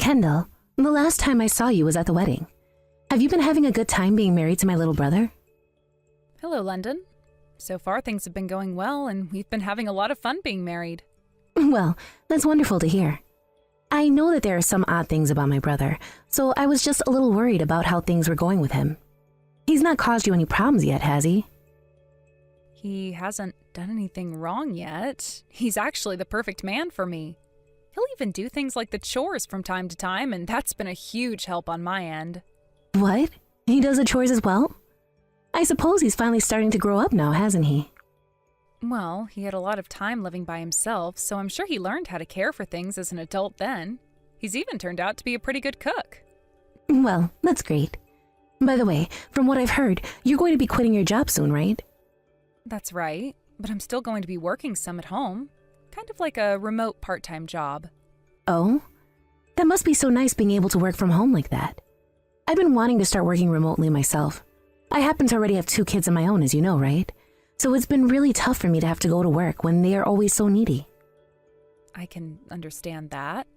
Kendall, the last time I saw you was at the wedding. Have you been having a good time being married to my little brother? Hello, London. So far, things have been going well, and we've been having a lot of fun being married. Well, that's wonderful to hear. I know that there are some odd things about my brother, so I was just a little worried about how things were going with him. He's not caused you any problems yet, has he? He hasn't done anything wrong yet. He's actually the perfect man for me. He'll even do things like the chores from time to time, and that's been a huge help on my end. What? He does the chores as well? I suppose he's finally starting to grow up now, hasn't he? Well, he had a lot of time living by himself, so I'm sure he learned how to care for things as an adult then. He's even turned out to be a pretty good cook. Well, that's great. By the way, from what I've heard, you're going to be quitting your job soon, right? That's right, but I'm still going to be working some at home. Kind of like a remote part-time job. Oh? That must be so nice being able to work from home like that. I've been wanting to start working remotely myself. I happen to already have 2 kids of my own, as you know, right? So it's been really tough for me to have to go to work when they are always so needy. I can understand that.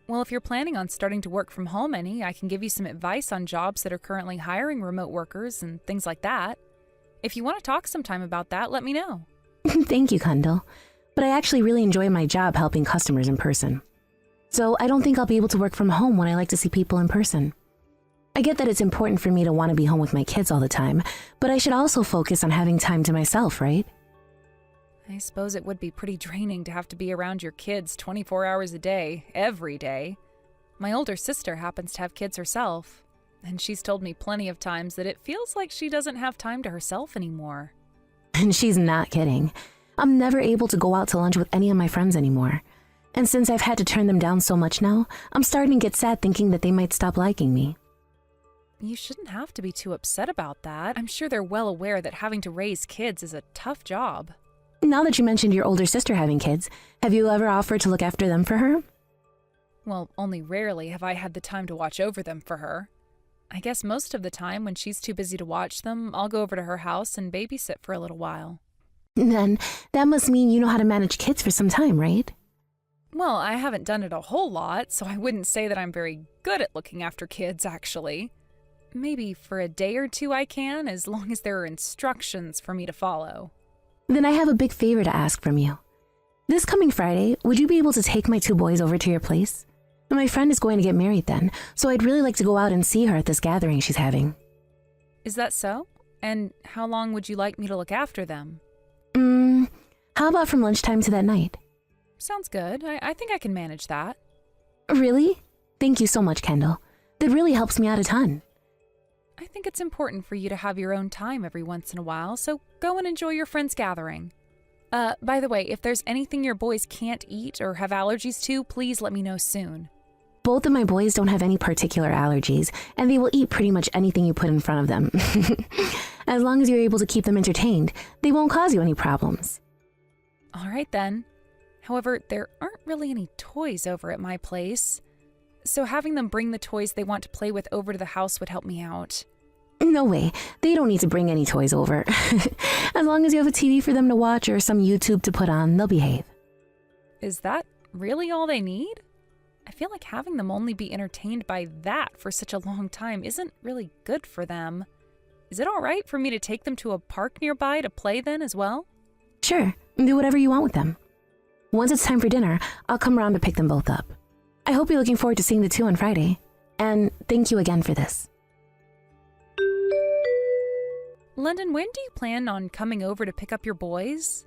Well, if you're planning on starting to work from home I can give you some advice on jobs that are currently hiring remote workers and things like that. If you want to talk sometime about that, let me know. Thank you, Kendall. But I actually really enjoy my job helping customers in person. So I don't think I'll be able to work from home when I like to see people in person. I get that it's important for me to want to be home with my kids all the time, but I should also focus on having time to myself, right? I suppose it would be pretty draining to have to be around your kids 24 hours a day, every day. My older sister happens to have kids herself, and she's told me plenty of times that it feels like she doesn't have time to herself anymore. And she's not kidding. I'm never able to go out to lunch with any of my friends anymore. And since I've had to turn them down so much now, I'm starting to get sad thinking that they might stop liking me. You shouldn't have to be too upset about that. I'm sure they're well aware that having to raise kids is a tough job. Now that you mentioned your older sister having kids, have you ever offered to look after them for her? Well, only rarely have I had the time to watch over them for her. I guess most of the time when she's too busy to watch them, I'll go over to her house and babysit for a little while. Then that must mean you know how to manage kids for some time, right? Well, I haven't done it a whole lot, so I wouldn't say that I'm very good at looking after kids, actually. Maybe for a day or two I can, as long as there are instructions for me to follow. Then I have a big favor to ask from you. This coming Friday, would you be able to take my 2 boys over to your place? My friend is going to get married then, so I'd really like to go out and see her at this gathering she's having. Is that so? And how long would you like me to look after them? How about from lunchtime to that night? Sounds good. I think I can manage that. Really? Thank you so much, Kendall. That really helps me out a ton. I think it's important for you to have your own time every once in a while, so go and enjoy your friend's gathering. By the way, if there's anything your boys can't eat or have allergies to, please let me know soon. Both of my boys don't have any particular allergies, and they will eat pretty much anything you put in front of them. As long as you're able to keep them entertained, they won't cause you any problems. All right then. However, there aren't really any toys over at my place, so having them bring the toys they want to play with over to the house would help me out. No way. They don't need to bring any toys over. As long as you have a TV for them to watch or some YouTube to put on, they'll behave. Is that really all they need? I feel like having them only be entertained by that for such a long time isn't really good for them. Is it all right for me to take them to a park nearby to play then as well? Sure. Do whatever you want with them. Once it's time for dinner, I'll come around to pick them both up. I hope you're looking forward to seeing the 2 on Friday. And thank you again for this. London, when do you plan on coming over to pick up your boys?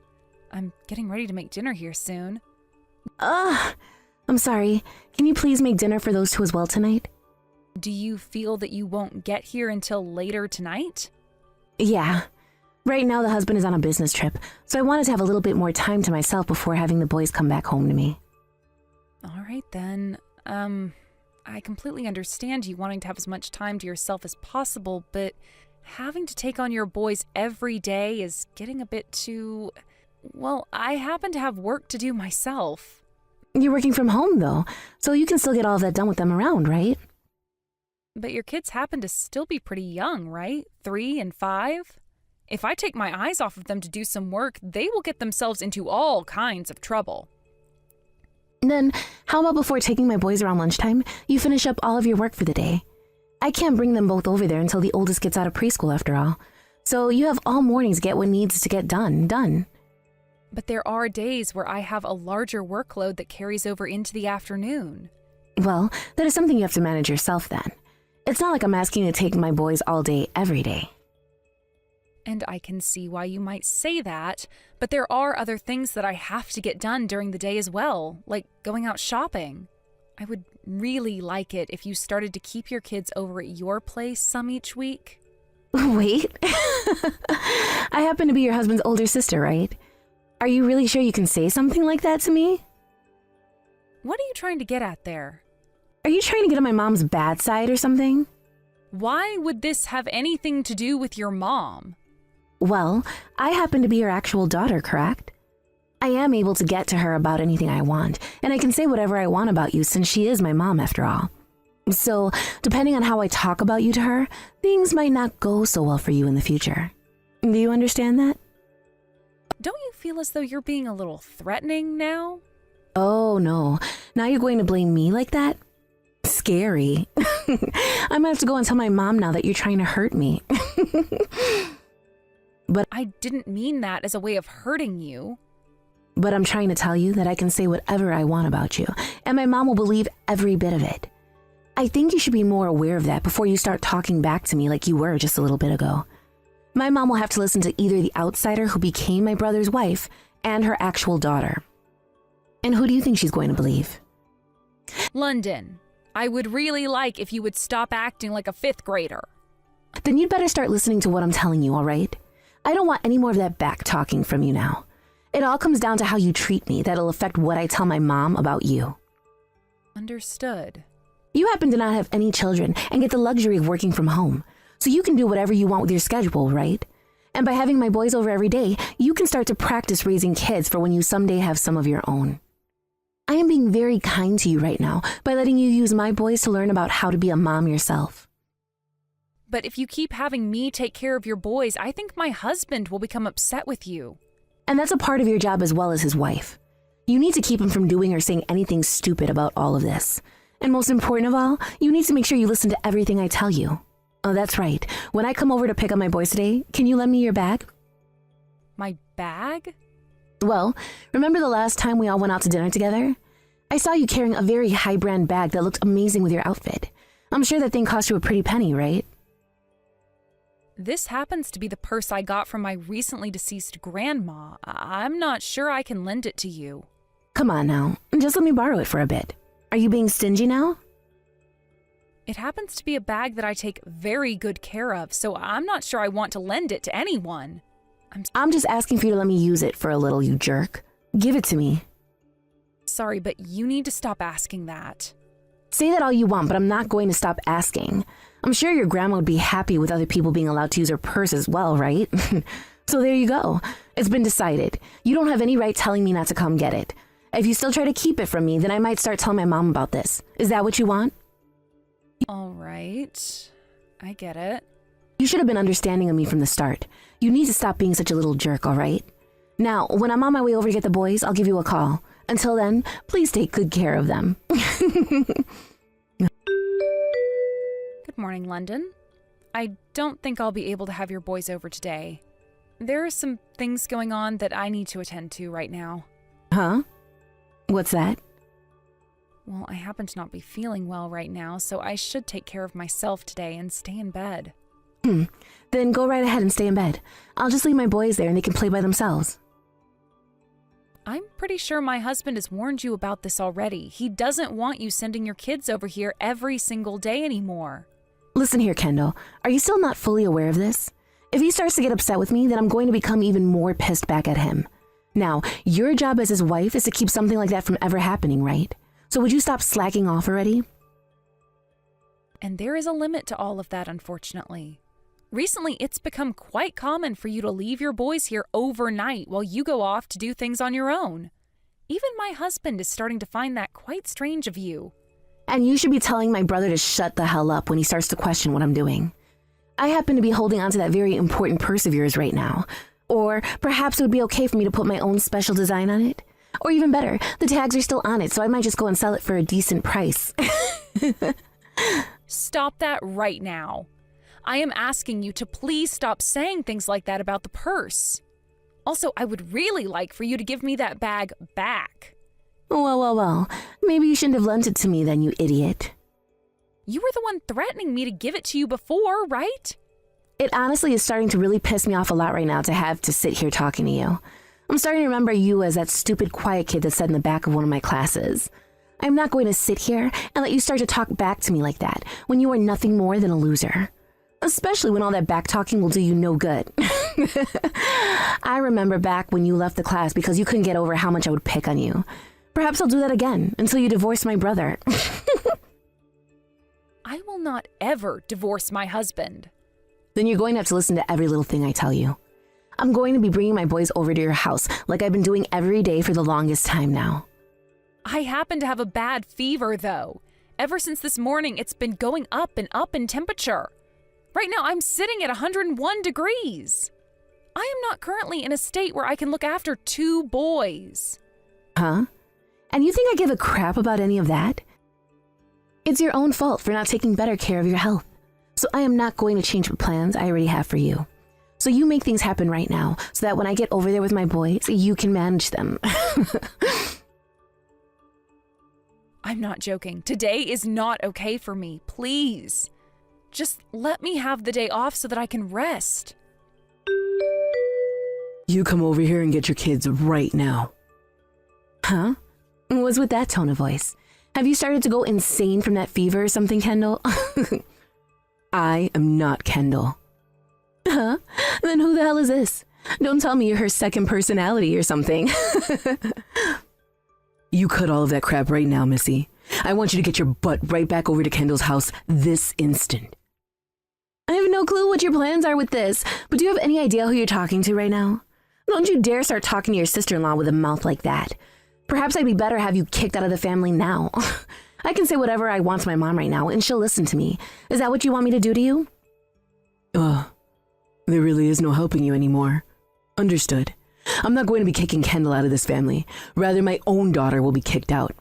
I'm getting ready to make dinner here soon. I'm sorry. Can you please make dinner for those 2 as well tonight? Do you feel that you won't get here until later tonight? Yeah. Right now the husband is on a business trip, so I wanted to have a little bit more time to myself before having the boys come back home to me. All right then. I completely understand you wanting to have as much time to yourself as possible, but having to take on your boys every day is getting a bit too... Well, I happen to have work to do myself. You're working from home, though, so you can still get all of that done with them around, right? But your kids happen to still be pretty young, right? 3 and 5? If I take my eyes off of them to do some work, they will get themselves into all kinds of trouble. Then, how about before taking my boys around lunchtime, you finish up all of your work for the day? I can't bring them both over there until the oldest gets out of preschool after all. So you have all morning to get what needs to get done. But there are days where I have a larger workload that carries over into the afternoon. Well, that is something you have to manage yourself then. It's not like I'm asking you to take my boys all day, every day. And I can see why you might say that, but there are other things that I have to get done during the day as well, like going out shopping. I would really like it if you started to keep your kids over at your place some each week. Wait. I happen to be your husband's older sister, right? Are you really sure you can say something like that to me? What are you trying to get at there? Are you trying to get on my mom's bad side or something? Why would this have anything to do with your mom? Well, I happen to be her actual daughter, correct? I am able to get to her about anything I want, and I can say whatever I want about you since she is my mom after all. So, depending on how I talk about you to her, things might not go so well for you in the future. Do you understand that? Don't you feel as though you're being a little threatening now? Oh no, now you're going to blame me like that? Scary. I'm gonna have to go and tell my mom now that you're trying to hurt me. But I didn't mean that as a way of hurting you. But I'm trying to tell you that I can say whatever I want about you, and my mom will believe every bit of it. I think you should be more aware of that before you start talking back to me like you were just a little bit ago. My mom will have to listen to either the outsider who became my brother's wife and her actual daughter. And who do you think she's going to believe? London, I would really like if you would stop acting like a fifth grader. Then you'd better start listening to what I'm telling you, all right? I don't want any more of that back talking from you now. It all comes down to how you treat me that'll affect what I tell my mom about you. Understood. You happen to not have any children and get the luxury of working from home, so you can do whatever you want with your schedule, right? And by having my boys over every day, you can start to practice raising kids for when you someday have some of your own. I am being very kind to you right now by letting you use my boys to learn about how to be a mom yourself. But if you keep having me take care of your boys, I think my husband will become upset with you. And that's a part of your job as well as his wife. You need to keep him from doing or saying anything stupid about all of this. And most important of all, you need to make sure you listen to everything I tell you. Oh, that's right. When I come over to pick up my boys today, can you lend me your bag? My bag? Well, remember the last time we all went out to dinner together? I saw you carrying a very high-brand bag that looked amazing with your outfit. I'm sure that thing cost you a pretty penny, right? This happens to be the purse I got from my recently deceased grandma. I'm not sure I can lend it to you. Come on now, just let me borrow it for a bit. Are you being stingy now? It happens to be a bag that I take very good care of, so I'm not sure I want to lend it to anyone. I'm just asking for you to let me use it for a little, you jerk. Give it to me. Sorry, but you need to stop asking that. Say that all you want, but I'm not going to stop asking. I'm sure your grandma would be happy with other people being allowed to use her purse as well, right? So there you go. It's been decided. You don't have any right telling me not to come get it. If you still try to keep it from me, then I might start telling my mom about this. Is that what you want? All right. I get it. You should have been understanding of me from the start. You need to stop being such a little jerk, all right? Now, when I'm on my way over to get the boys, I'll give you a call. Until then, please take good care of them. Good morning, London. I don't think I'll be able to have your boys over today. There are some things going on that I need to attend to right now. Huh? What's that? Well, I happen to not be feeling well right now, so I should take care of myself today and stay in bed. Then go right ahead and stay in bed. I'll just leave my boys there and they can play by themselves. I'm pretty sure my husband has warned you about this already. He doesn't want you sending your kids over here every single day anymore. Listen here, Kendall. Are you still not fully aware of this? If he starts to get upset with me, then I'm going to become even more pissed back at him. Now, your job as his wife is to keep something like that from ever happening, right? So would you stop slacking off already? And there is a limit to all of that, unfortunately. Recently, it's become quite common for you to leave your boys here overnight while you go off to do things on your own. Even my husband is starting to find that quite strange of you. And you should be telling my brother to shut the hell up when he starts to question what I'm doing. I happen to be holding onto that very important purse of yours right now. Or perhaps it would be okay for me to put my own special design on it. Or even better, the tags are still on it, so I might just go and sell it for a decent price. Stop that right now. I am asking you to please stop saying things like that about the purse. Also, I would really like for you to give me that bag back. Well. Maybe you shouldn't have lent it to me then, you idiot. You were the one threatening me to give it to you before, right? It honestly is starting to really piss me off a lot right now to have to sit here talking to you. I'm starting to remember you as that stupid quiet kid that sat in the back of one of my classes. I'm not going to sit here and let you start to talk back to me like that when you are nothing more than a loser. Especially when all that back talking will do you no good. I remember back when you left the class because you couldn't get over how much I would pick on you. Perhaps I'll do that again until you divorce my brother. I will not ever divorce my husband. Then you're going to have to listen to every little thing I tell you. I'm going to be bringing my boys over to your house like I've been doing every day for the longest time now. I happen to have a bad fever, though. Ever since this morning, it's been going up in temperature. Right now, I'm sitting at 101 degrees. I am not currently in a state where I can look after 2 boys. Huh? And you think I give a crap about any of that? It's your own fault for not taking better care of your health. So I am not going to change the plans I already have for you. So you make things happen right now so that when I get over there with my boys, you can manage them. I'm not joking. Today is not okay for me. Please. Just let me have the day off so that I can rest. You come over here and get your kids right now. Huh? What's with that tone of voice? Have you started to go insane from that fever or something, Kendall? I am not Kendall. Huh? Then who the hell is this? Don't tell me you're her second personality or something. You cut all of that crap right now, Missy. I want you to get your butt right back over to Kendall's house this instant. I have no clue what your plans are with this, but do you have any idea who you're talking to right now? Don't you dare start talking to your sister-in-law with a mouth like that. Perhaps I'd be better have you kicked out of the family now. I can say whatever I want to my mom right now, and she'll listen to me. Is that what you want me to do to you? There really is no helping you anymore. Understood. I'm not going to be kicking Kendall out of this family. Rather, my own daughter will be kicked out.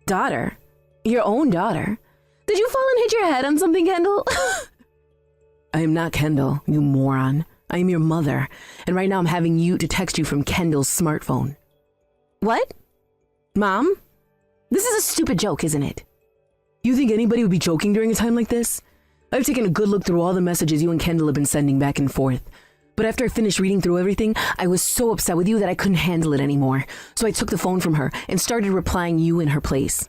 Daughter? Your own daughter? Did you fall and hit your head on something, Kendall? I am not Kendall, you moron. I am your mother, and right now I'm having you to text you from Kendall's smartphone. What? Mom? This is a stupid joke, isn't it? You think anybody would be joking during a time like this? I've taken a good look through all the messages you and Kendall have been sending back and forth. But after I finished reading through everything, I was so upset with you that I couldn't handle it anymore. So I took the phone from her and started replying you in her place.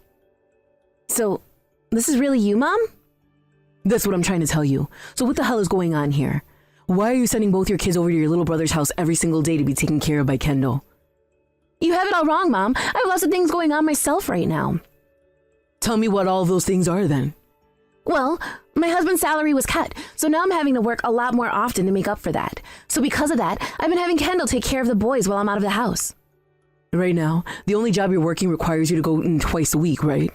So, this is really you, Mom? That's what I'm trying to tell you. So what the hell is going on here? Why are you sending both your kids over to your little brother's house every single day to be taken care of by Kendall? You have it all wrong, Mom. I have lots of things going on myself right now. Tell me what all of those things are then. Well, my husband's salary was cut, so now I'm having to work a lot more often to make up for that. So because of that, I've been having Kendall take care of the boys while I'm out of the house. Right now, the only job you're working requires you to go in twice a week, right?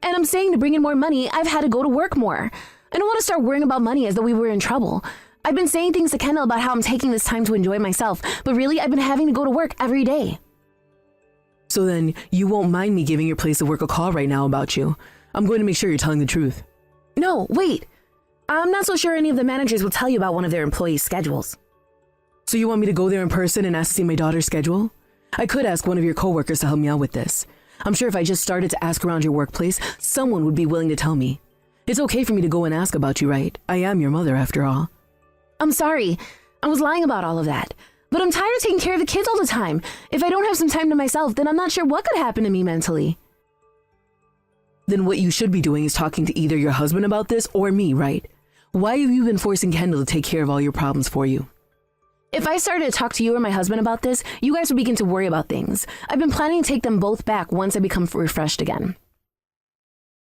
And I'm saying to bring in more money, I've had to go to work more. I don't want to start worrying about money as though we were in trouble. I've been saying things to Kendall about how I'm taking this time to enjoy myself, but really, I've been having to go to work every day. So then, you won't mind me giving your place of work a call right now about you. I'm going to make sure you're telling the truth. No, wait. I'm not so sure any of the managers will tell you about one of their employees' schedules. So you want me to go there in person and ask to see my daughter's schedule? I could ask one of your coworkers to help me out with this. I'm sure if I just started to ask around your workplace, someone would be willing to tell me. It's okay for me to go and ask about you, right? I am your mother, after all. I'm sorry. I was lying about all of that. But I'm tired of taking care of the kids all the time. If I don't have some time to myself, then I'm not sure what could happen to me mentally. Then what you should be doing is talking to either your husband about this or me, right? Why have you been forcing Kendall to take care of all your problems for you? If I started to talk to you or my husband about this, you guys would begin to worry about things. I've been planning to take them both back once I become refreshed again.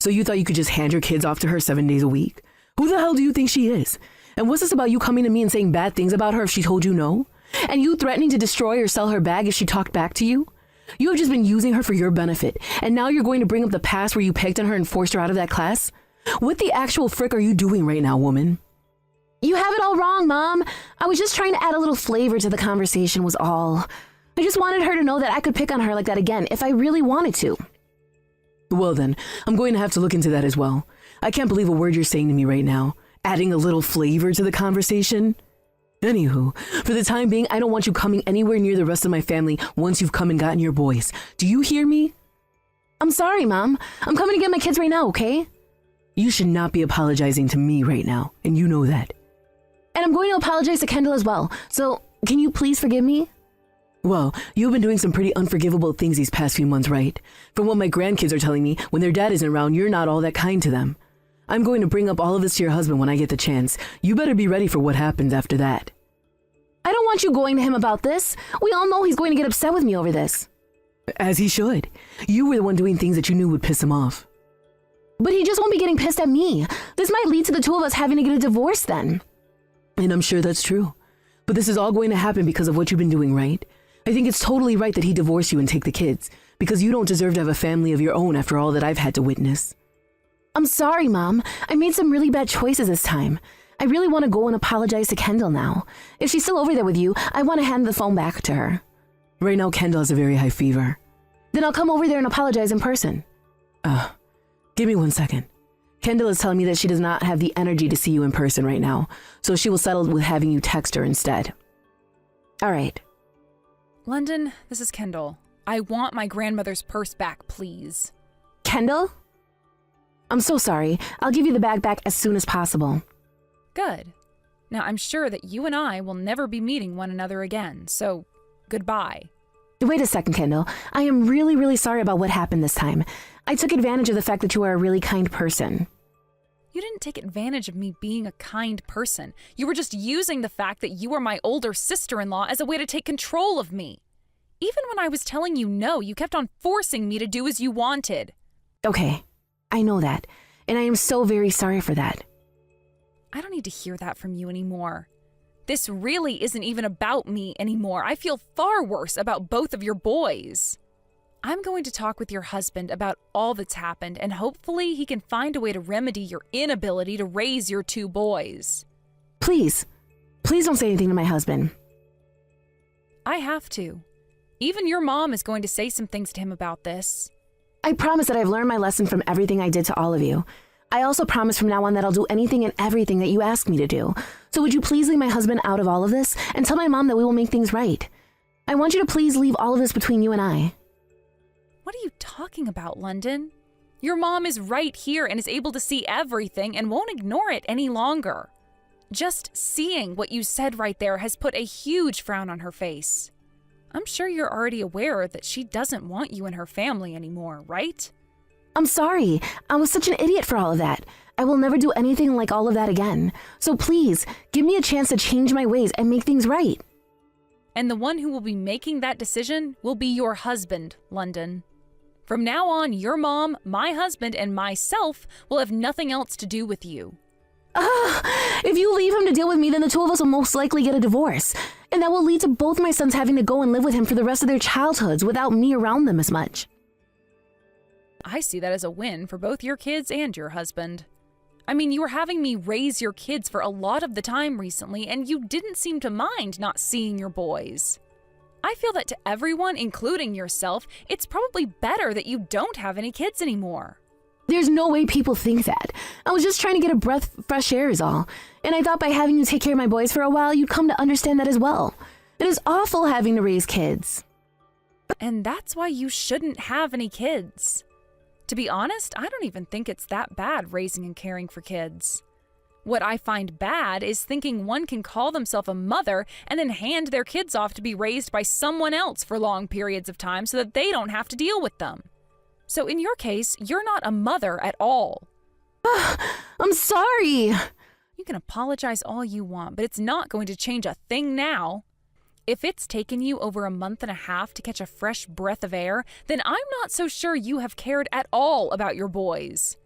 So you thought you could just hand your kids off to her 7 days a week? Who the hell do you think she is? And what's this about you coming to me and saying bad things about her if she told you no? And you threatening to destroy or sell her bag if she talked back to you? You have just been using her for your benefit, and now you're going to bring up the past where you pegged on her and forced her out of that class? What the actual frick are you doing right now, woman? You have it all wrong, Mom. I was just trying to add a little flavor to the conversation was all. I just wanted her to know that I could pick on her like that again if I really wanted to. Well then, I'm going to have to look into that as well. I can't believe a word you're saying to me right now. Adding a little flavor to the conversation. Anywho, for the time being, I don't want you coming anywhere near the rest of my family once you've come and gotten your boys. Do you hear me? I'm sorry, Mom. I'm coming to get my kids right now, okay? You should not be apologizing to me right now, and you know that. And I'm going to apologize to Kendall as well, so can you please forgive me? Well, you've been doing some pretty unforgivable things these past few months, right? From what my grandkids are telling me, when their dad isn't around, you're not all that kind to them. I'm going to bring up all of this to your husband when I get the chance. You better be ready for what happens after that. I don't want you going to him about this. We all know he's going to get upset with me over this. As he should. You were the one doing things that you knew would piss him off. But he just won't be getting pissed at me. This might lead to the two of us having to get a divorce then. And I'm sure that's true. But this is all going to happen because of what you've been doing, right? I think it's totally right that he divorce you and take the kids, because you don't deserve to have a family of your own after all that I've had to witness. I'm sorry, Mom. I made some really bad choices this time. I really want to go and apologize to Kendall now. If she's still over there with you, I want to hand the phone back to her. Right now, Kendall has a very high fever. Then I'll come over there and apologize in person. Give me 1 second. Kendall is telling me that she does not have the energy to see you in person right now, so she will settle with having you text her instead. All right. London, this is Kendall. I want my grandmother's purse back, please. Kendall? I'm so sorry. I'll give you the bag back as soon as possible. Good. Now, I'm sure that you and I will never be meeting one another again, so goodbye. Wait a second, Kendall. I am really, really sorry about what happened this time. I took advantage of the fact that you are a really kind person. You didn't take advantage of me being a kind person. You were just using the fact that you were my older sister-in-law as a way to take control of me. Even when I was telling you no, you kept on forcing me to do as you wanted. Okay, I know that, and I am so very sorry for that. I don't need to hear that from you anymore. This really isn't even about me anymore. I feel far worse about both of your boys. I'm going to talk with your husband about all that's happened, and hopefully he can find a way to remedy your inability to raise your two boys. Please don't say anything to my husband. I have to. Even your mom is going to say some things to him about this. I promise that I've learned my lesson from everything I did to all of you. I also promise from now on that I'll do anything and everything that you ask me to do. So would you please leave my husband out of all of this and tell my mom that we will make things right? I want you to please leave all of this between you and I. What are you talking about, London? Your mom is right here and is able to see everything and won't ignore it any longer. Just seeing what you said right there has put a huge frown on her face. I'm sure you're already aware that she doesn't want you in her family anymore, right? I'm sorry. I was such an idiot for all of that. I will never do anything like all of that again. So please, give me a chance to change my ways and make things right. And the one who will be making that decision will be your husband, London. From now on, your mom, my husband, and myself will have nothing else to do with you. If you leave him to deal with me, then the two of us will most likely get a divorce. And that will lead to both my sons having to go and live with him for the rest of their childhoods without me around them as much. I see that as a win for both your kids and your husband. I mean, you were having me raise your kids for a lot of the time recently, and you didn't seem to mind not seeing your boys. I feel that to everyone, including yourself, it's probably better that you don't have any kids anymore. There's no way people think that. I was just trying to get a breath of fresh air is all. And I thought by having you take care of my boys for a while, you'd come to understand that as well. It is awful having to raise kids. And that's why you shouldn't have any kids. To be honest, I don't even think it's that bad raising and caring for kids. What I find bad is thinking one can call themselves a mother and then hand their kids off to be raised by someone else for long periods of time so that they don't have to deal with them. So in your case, you're not a mother at all. I'm sorry. You can apologize all you want, but it's not going to change a thing now. If it's taken you over a month and a half to catch a fresh breath of air, then I'm not so sure you have cared at all about your boys.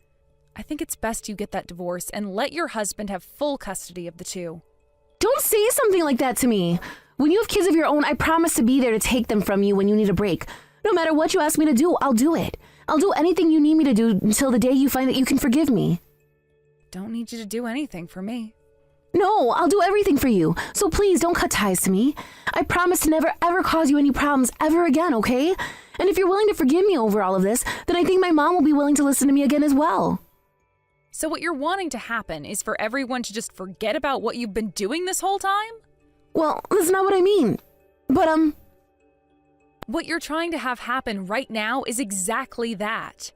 I think it's best you get that divorce and let your husband have full custody of the two. Don't say something like that to me. When you have kids of your own, I promise to be there to take them from you when you need a break. No matter what you ask me to do, I'll do it. I'll do anything you need me to do until the day you find that you can forgive me. Don't need you to do anything for me. No, I'll do everything for you. So please don't cut ties to me. I promise to never ever cause you any problems ever again, okay? And if you're willing to forgive me over all of this, then I think my mom will be willing to listen to me again as well. So what you're wanting to happen is for everyone to just forget about what you've been doing this whole time? Well, that's not what I mean. But, What you're trying to have happen right now is exactly that.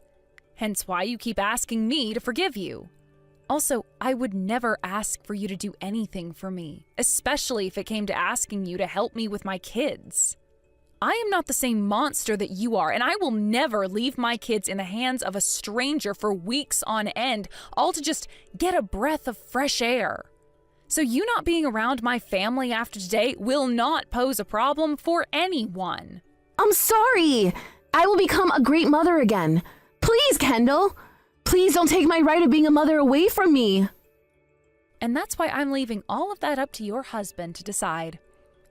Hence why you keep asking me to forgive you. Also, I would never ask for you to do anything for me, especially if it came to asking you to help me with my kids. I am not the same monster that you are, and I will never leave my kids in the hands of a stranger for weeks on end, all to just get a breath of fresh air. So you not being around my family after today will not pose a problem for anyone. I'm sorry. I will become a great mother again. Please, Kendall. Please don't take my right of being a mother away from me. And that's why I'm leaving all of that up to your husband to decide.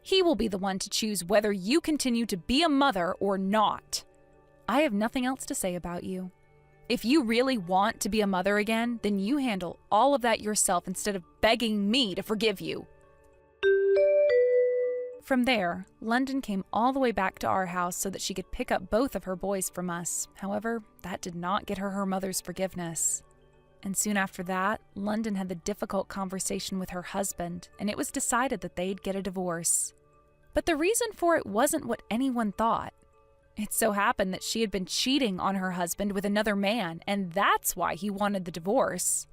He will be the one to choose whether you continue to be a mother or not. I have nothing else to say about you. If you really want to be a mother again, then you handle all of that yourself instead of begging me to forgive you. From there, London came all the way back to our house so that she could pick up both of her boys from us. However, that did not get her mother's forgiveness. And soon after that, London had the difficult conversation with her husband, and it was decided that they'd get a divorce. But the reason for it wasn't what anyone thought. It so happened that she had been cheating on her husband with another man, and that's why he wanted the divorce.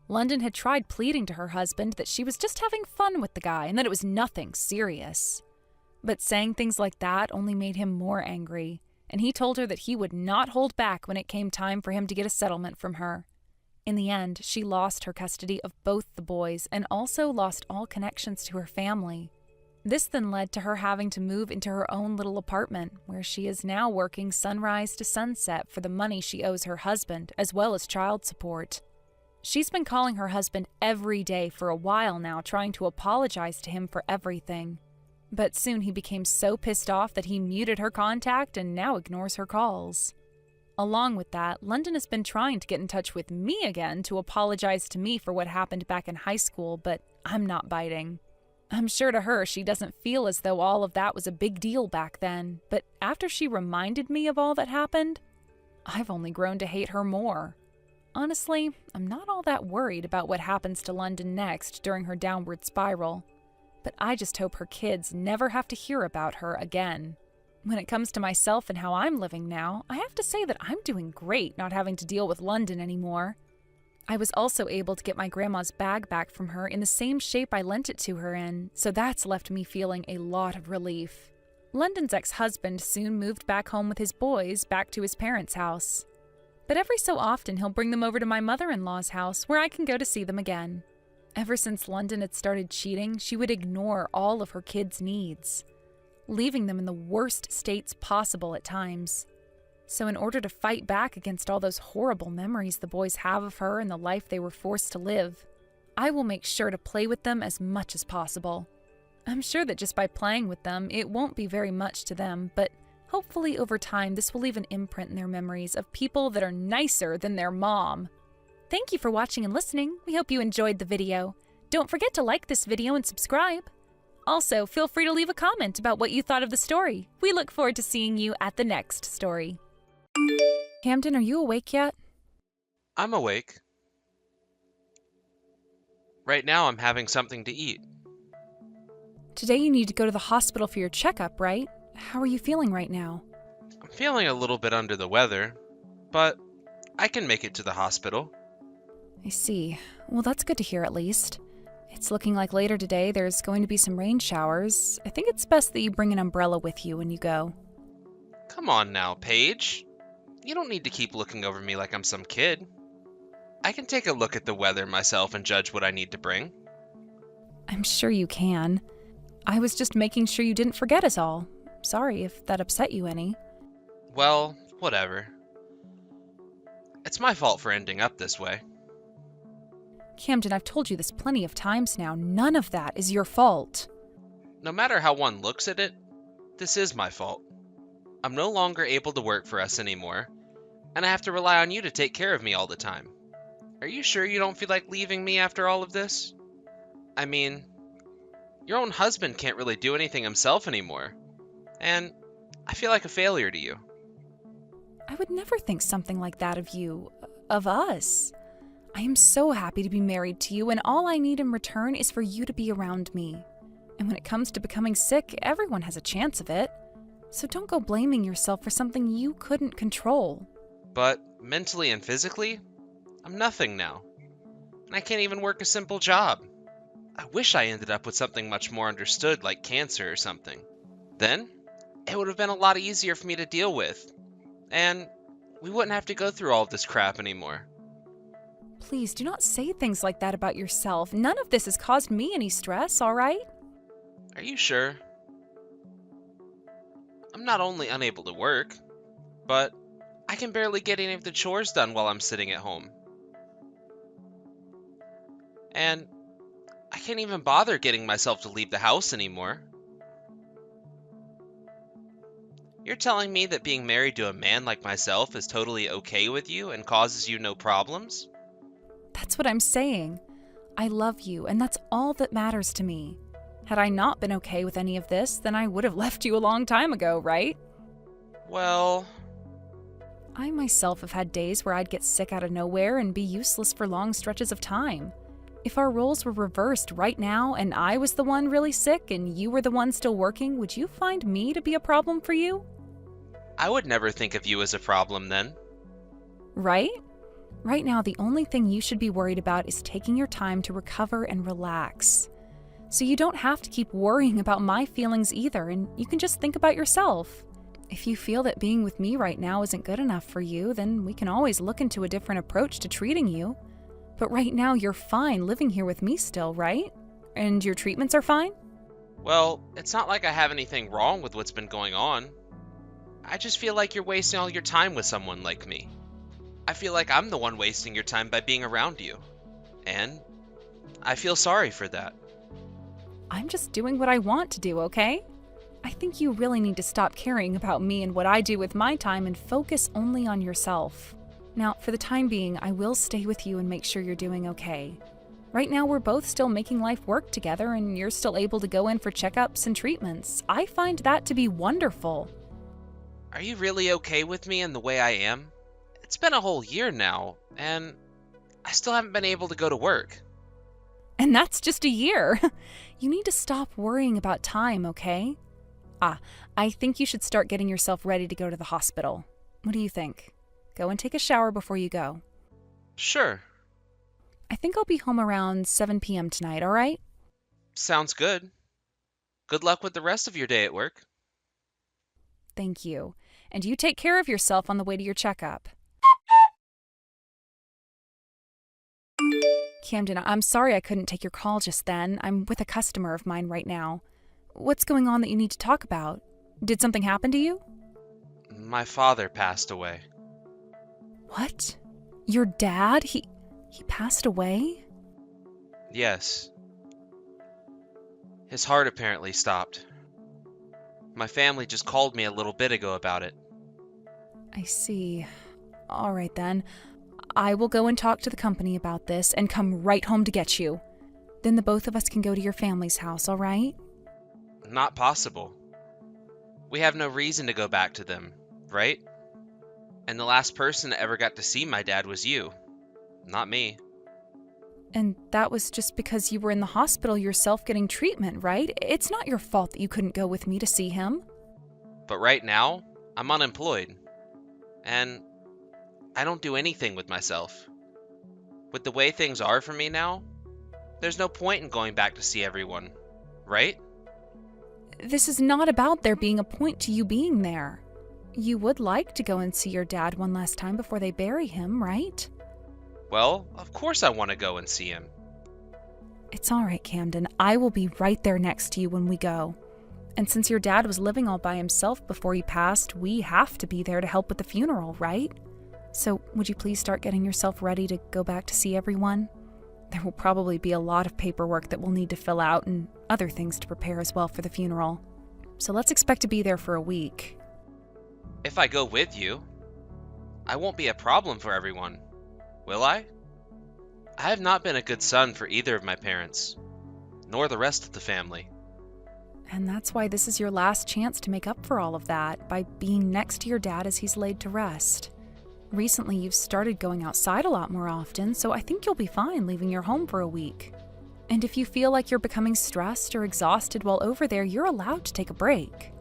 London had tried pleading to her husband that she was just having fun with the guy and that it was nothing serious. But saying things like that only made him more angry, and he told her that he would not hold back when it came time for him to get a settlement from her. In the end, she lost her custody of both the boys and also lost all connections to her family. This then led to her having to move into her own little apartment, where she is now working sunrise to sunset for the money she owes her husband, as well as child support. She's been calling her husband every day for a while now, trying to apologize to him for everything. But soon he became so pissed off that he muted her contact and now ignores her calls. Along with that, London has been trying to get in touch with me again to apologize to me for what happened back in high school, but I'm not biting. I'm sure to her she doesn't feel as though all of that was a big deal back then, but after she reminded me of all that happened, I've only grown to hate her more. Honestly, I'm not all that worried about what happens to London next during her downward spiral, but I just hope her kids never have to hear about her again. When it comes to myself and how I'm living now, I have to say that I'm doing great not having to deal with London anymore. I was also able to get my grandma's bag back from her in the same shape I lent it to her in, so that's left me feeling a lot of relief. London's ex-husband soon moved back home with his boys back to his parents' house. But every so often he'll bring them over to my mother-in-law's house where I can go to see them again. Ever since London had started cheating, she would ignore all of her kids' needs, leaving them in the worst states possible at times. So in order to fight back against all those horrible memories the boys have of her and the life they were forced to live, I will make sure to play with them as much as possible. I'm sure that just by playing with them, it won't be very much to them, but hopefully over time this will leave an imprint in their memories of people that are nicer than their mom. Thank you for watching and listening. We hope you enjoyed the video. Don't forget to like this video and subscribe. Also, feel free to leave a comment about what you thought of the story. We look forward to seeing you at the next story. Camden, are you awake yet? I'm awake. Right now I'm having something to eat. Today you need to go to the hospital for your checkup, right? How are you feeling right now? I'm feeling a little bit under the weather, but I can make it to the hospital. I see. Well, that's good to hear at least. It's looking like later today there's going to be some rain showers. I think it's best that you bring an umbrella with you when you go. Come on now, Paige. You don't need to keep looking over me like I'm some kid. I can take a look at the weather myself and judge what I need to bring. I'm sure you can. I was just making sure you didn't forget us all. Sorry if that upset you any. Well, whatever. It's my fault for ending up this way. Camden, I've told you this plenty of times now. None of that is your fault. No matter how one looks at it, this is my fault. I'm no longer able to work for us anymore, and I have to rely on you to take care of me all the time. Are you sure you don't feel like leaving me after all of this? I mean, your own husband can't really do anything himself anymore, and I feel like a failure to you. I would never think something like that of you, of us. I am so happy to be married to you, and all I need in return is for you to be around me. And when it comes to becoming sick, everyone has a chance of it. So don't go blaming yourself for something you couldn't control. But mentally and physically, I'm nothing now. And I can't even work a simple job. I wish I ended up with something much more understood like cancer or something. Then, it would have been a lot easier for me to deal with. And we wouldn't have to go through all this crap anymore. Please do not say things like that about yourself. None of this has caused me any stress, all right? Are you sure? I'm not only unable to work, but I can barely get any of the chores done while I'm sitting at home. And I can't even bother getting myself to leave the house anymore. You're telling me that being married to a man like myself is totally okay with you and causes you no problems? That's what I'm saying. I love you, and that's all that matters to me. Had I not been okay with any of this, then I would have left you a long time ago, right? Well, I myself have had days where I'd get sick out of nowhere and be useless for long stretches of time. If our roles were reversed right now and I was the one really sick and you were the one still working, would you find me to be a problem for you? I would never think of you as a problem then. Right? Right now, the only thing you should be worried about is taking your time to recover and relax. So you don't have to keep worrying about my feelings either, and you can just think about yourself. If you feel that being with me right now isn't good enough for you, then we can always look into a different approach to treating you. But right now, you're fine living here with me still, right? And your treatments are fine? Well, it's not like I have anything wrong with what's been going on. I just feel like you're wasting all your time with someone like me. I feel like I'm the one wasting your time by being around you. And I feel sorry for that. I'm just doing what I want to do, okay? I think you really need to stop caring about me and what I do with my time and focus only on yourself. Now, for the time being, I will stay with you and make sure you're doing okay. Right now, we're both still making life work together and you're still able to go in for checkups and treatments. I find that to be wonderful. Are you really okay with me and the way I am? It's been a whole year now, and I still haven't been able to go to work. And that's just a year. You need to stop worrying about time, okay? I think you should start getting yourself ready to go to the hospital. What do you think? Go and take a shower before you go. Sure. I think I'll be home around 7 p.m. tonight, all right? Sounds good. Good luck with the rest of your day at work. Thank you. And you take care of yourself on the way to your checkup. Camden, I'm sorry I couldn't take your call just then. I'm with a customer of mine right now. What's going on that you need to talk about? Did something happen to you? My father passed away. What? Your dad? He passed away? Yes. His heart apparently stopped. My family just called me a little bit ago about it. I see. All right then. I will go and talk to the company about this and come right home to get you. Then the both of us can go to your family's house, all right? Not possible. We have no reason to go back to them, right? And the last person that ever got to see my dad was you, not me. And that was just because you were in the hospital yourself getting treatment, right? It's not your fault that you couldn't go with me to see him. But right now, I'm unemployed. And I don't do anything with myself. With the way things are for me now, there's no point in going back to see everyone, right? This is not about there being a point to you being there. You would like to go and see your dad one last time before they bury him, right? Well, of course I want to go and see him. It's all right, Camden. I will be right there next to you when we go. And since your dad was living all by himself before he passed, we have to be there to help with the funeral, right? So would you please start getting yourself ready to go back to see everyone? There will probably be a lot of paperwork that we'll need to fill out and other things to prepare as well for the funeral. So let's expect to be there for a week. If I go with you, I won't be a problem for everyone, will I? I have not been a good son for either of my parents. nor the rest of the family. And that's why this is your last chance to make up for all of that, by being next to your dad as he's laid to rest. Recently, you've started going outside a lot more often, so I think you'll be fine leaving your home for a week. And if you feel like you're becoming stressed or exhausted while over there, you're allowed to take a break.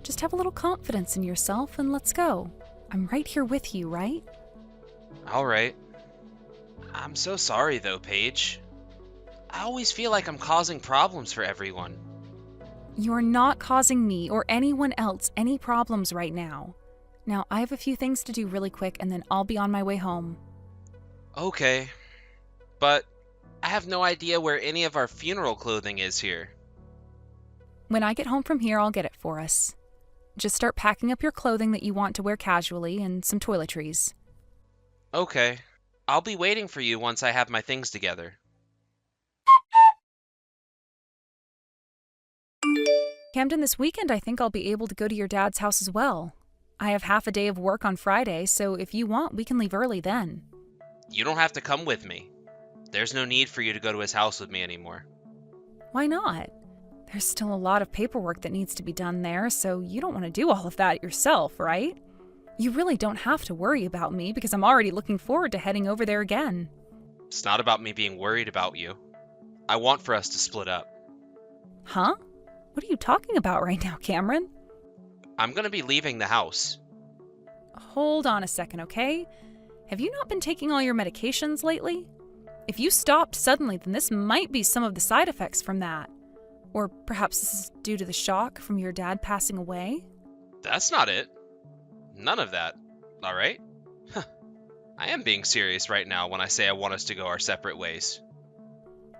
Just have a little confidence in yourself and let's go. I'm right here with you, right? All right. I'm so sorry though, Paige. I always feel like I'm causing problems for everyone. You're not causing me or anyone else any problems right now. Now, I have a few things to do really quick and then I'll be on my way home. Okay. But I have no idea where any of our funeral clothing is here. When I get home from here, I'll get it for us. Just start packing up your clothing that you want to wear casually and some toiletries. Okay. I'll be waiting for you once I have my things together. Camden, this weekend I think I'll be able to go to your dad's house as well. I have half a day of work on Friday, so if you want, we can leave early then. You don't have to come with me. There's no need for you to go to his house with me anymore. Why not? There's still a lot of paperwork that needs to be done there, so you don't want to do all of that yourself, right? You really don't have to worry about me because I'm already looking forward to heading over there again. It's not about me being worried about you. I want for us to split up. Huh? What are you talking about right now, Cameron? I'm gonna be leaving the house. Hold on a second, okay? Have you not been taking all your medications lately? If you stopped suddenly, then this might be some of the side effects from that. Or perhaps this is due to the shock from your dad passing away? That's not it. None of that. All right? I am being serious right now when I say I want us to go our separate ways.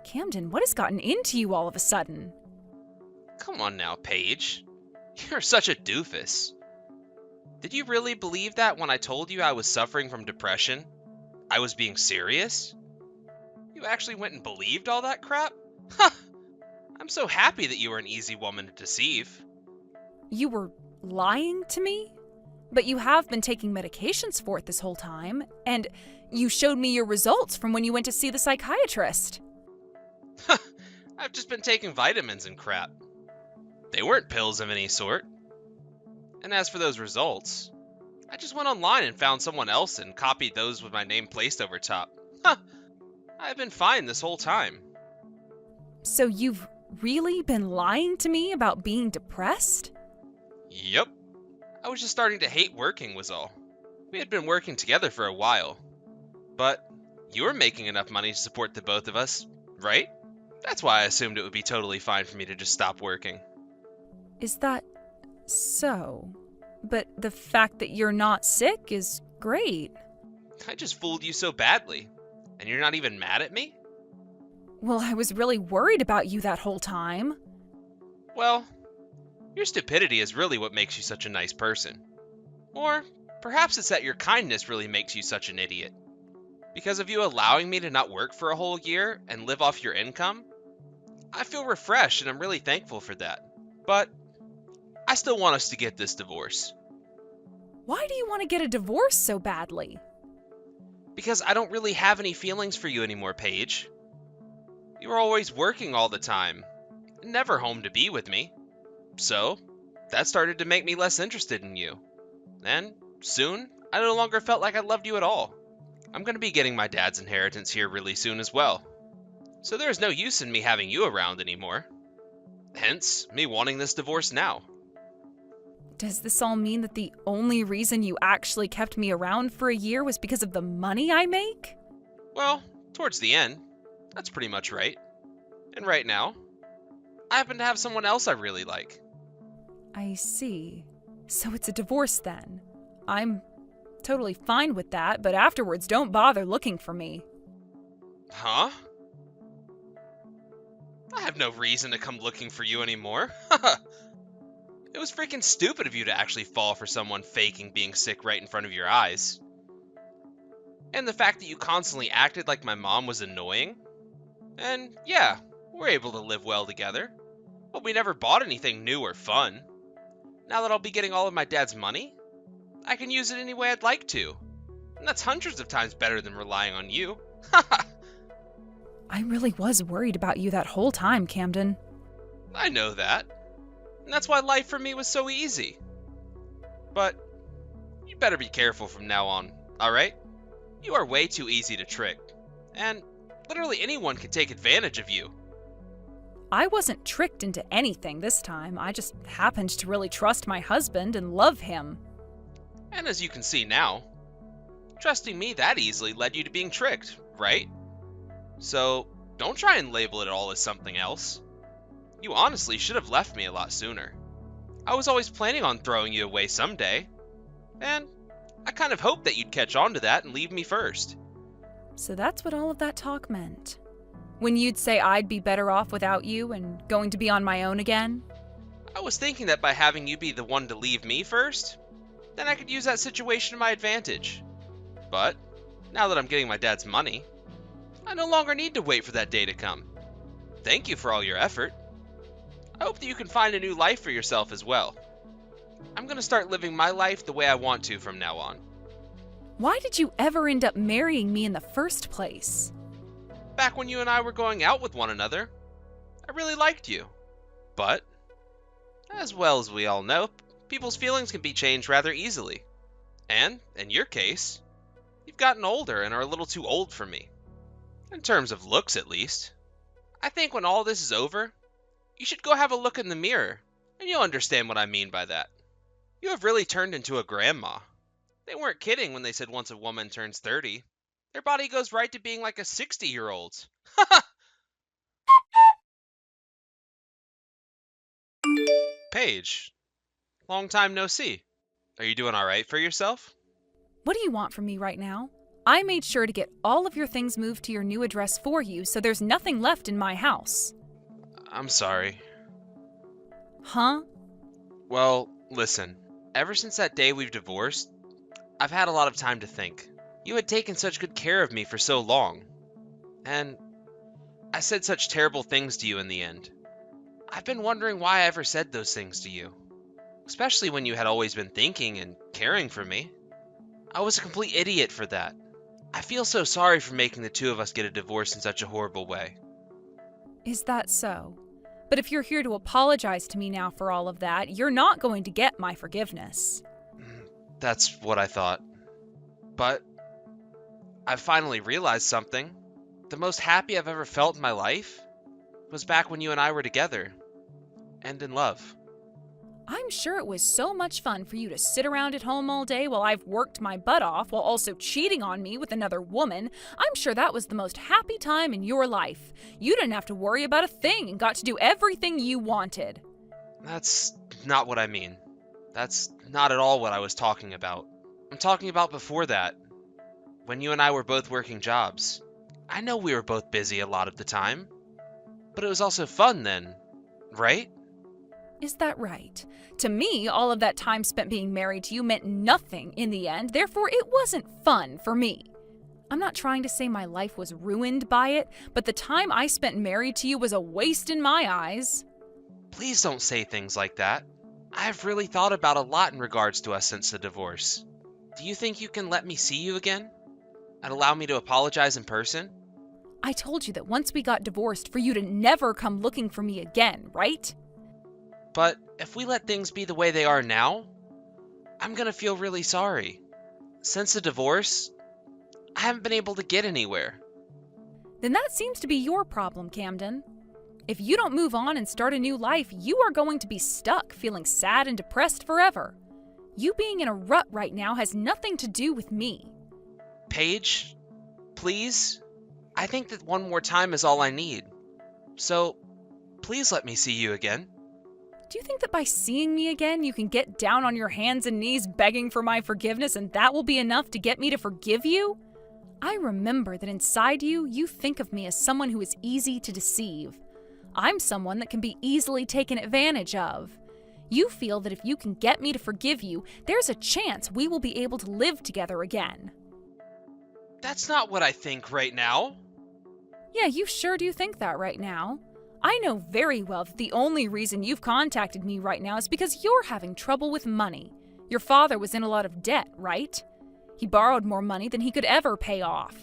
Camden, what has gotten into you all of a sudden? Come on now, Paige. You're such a doofus. Did you really believe that when I told you I was suffering from depression? I was being serious? You actually went and believed all that crap? Huh! I'm so happy that you were an easy woman to deceive. You were lying to me? But you have been taking medications for it this whole time, and you showed me your results from when you went to see the psychiatrist. I've just been taking vitamins and crap. They weren't pills of any sort. And as for those results, I just went online and found someone else and copied those with my name placed over top. I've been fine this whole time. So you've really been lying to me about being depressed? Yep. I was just starting to hate working was all. We had been working together for a while. But you were making enough money to support the both of us, right? That's why I assumed it would be totally fine for me to just stop working. Is that so? But the fact that you're not sick is great. I just fooled you so badly. And you're not even mad at me? Well, I was really worried about you that whole time. Well, your stupidity is really what makes you such a nice person. Or perhaps it's that your kindness really makes you such an idiot. Because of you allowing me to not work for a whole year and live off your income, I feel refreshed and I'm really thankful for that. But I still want us to get this divorce. Why do you want to get a divorce so badly? Because I don't really have any feelings for you anymore, Paige. You were always working all the time, never home to be with me. So, that started to make me less interested in you. And soon, I no longer felt like I loved you at all. I'm going to be getting my dad's inheritance here really soon as well. So there's no use in me having you around anymore. Hence, me wanting this divorce now. Does this all mean that the only reason you actually kept me around for a year was because of the money I make? Well, towards the end, that's pretty much right. And right now, I happen to have someone else I really like. I see. So it's a divorce then. I'm totally fine with that, but afterwards don't bother looking for me. Huh? I have no reason to come looking for you anymore. It was freaking stupid of you to actually fall for someone faking being sick right in front of your eyes. And the fact that you constantly acted like my mom was annoying. And yeah, we're able to live well together. But we never bought anything new or fun. Now that I'll be getting all of my dad's money, I can use it any way I'd like to. And that's hundreds of times better than relying on you. I really was worried about you that whole time, Camden. I know that. And that's why life for me was so easy. But you better be careful from now on, alright? You are way too easy to trick. And literally anyone can take advantage of you. I wasn't tricked into anything this time. I just happened to really trust my husband and love him. And as you can see now, trusting me that easily led you to being tricked, right? So don't try and label it all as something else. You honestly should have left me a lot sooner. I was always planning on throwing you away someday, and I kind of hoped that you'd catch on to that and leave me first. So that's what all of that talk meant. When you'd say I'd be better off without you and going to be on my own again? I was thinking that by having you be the one to leave me first, then I could use that situation to my advantage. But now that I'm getting my dad's money, I no longer need to wait for that day to come. Thank you for all your effort. I hope that you can find a new life for yourself as well. I'm going to start living my life the way I want to from now on. Why did you ever end up marrying me in the first place? Back when you and I were going out with one another, I really liked you. But, as well as we all know, people's feelings can be changed rather easily. And, in your case, you've gotten older and are a little too old for me. In terms of looks, at least. I think when all this is over, you should go have a look in the mirror, and you'll understand what I mean by that. You have really turned into a grandma. They weren't kidding when they said once a woman turns 30, their body goes right to being like a 60-year-old. Paige, long time no see. Are you doing alright for yourself? What do you want from me right now? I made sure to get all of your things moved to your new address for you, so there's nothing left in my house. I'm sorry. Huh? Well, listen. Ever since that day we've divorced, I've had a lot of time to think. You had taken such good care of me for so long. And I said such terrible things to you in the end. I've been wondering why I ever said those things to you. Especially when you had always been thinking and caring for me. I was a complete idiot for that. I feel so sorry for making the two of us get a divorce in such a horrible way. Is that so? But if you're here to apologize to me now for all of that, you're not going to get my forgiveness. That's what I thought. But I've finally realized something. The most happy I've ever felt in my life was back when you and I were together and in love. I'm sure it was so much fun for you to sit around at home all day while I've worked my butt off while also cheating on me with another woman. I'm sure that was the most happy time in your life. You didn't have to worry about a thing and got to do everything you wanted. That's not what I mean. That's not at all what I was talking about. I'm talking about before that, when you and I were both working jobs. I know we were both busy a lot of the time, but it was also fun then, right? Is that right? To me, all of that time spent being married to you meant nothing in the end, therefore it wasn't fun for me. I'm not trying to say my life was ruined by it, but the time I spent married to you was a waste in my eyes. Please don't say things like that. I've really thought about a lot in regards to us since the divorce. Do you think you can let me see you again? And allow me to apologize in person? I told you that once we got divorced for you to never come looking for me again, right? But if we let things be the way they are now, I'm gonna feel really sorry. Since the divorce, I haven't been able to get anywhere. Then that seems to be your problem, Camden. If you don't move on and start a new life, you are going to be stuck feeling sad and depressed forever. You being in a rut right now has nothing to do with me. Paige, please? I think that one more time is all I need. So, please let me see you again. Do you think that by seeing me again, you can get down on your hands and knees begging for my forgiveness and that will be enough to get me to forgive you? I remember that inside you, you think of me as someone who is easy to deceive. I'm someone that can be easily taken advantage of. You feel that if you can get me to forgive you, there's a chance we will be able to live together again. That's not what I think right now. Yeah, you sure do think that right now. I know very well that the only reason you've contacted me right now is because you're having trouble with money. Your father was in a lot of debt, right? He borrowed more money than he could ever pay off.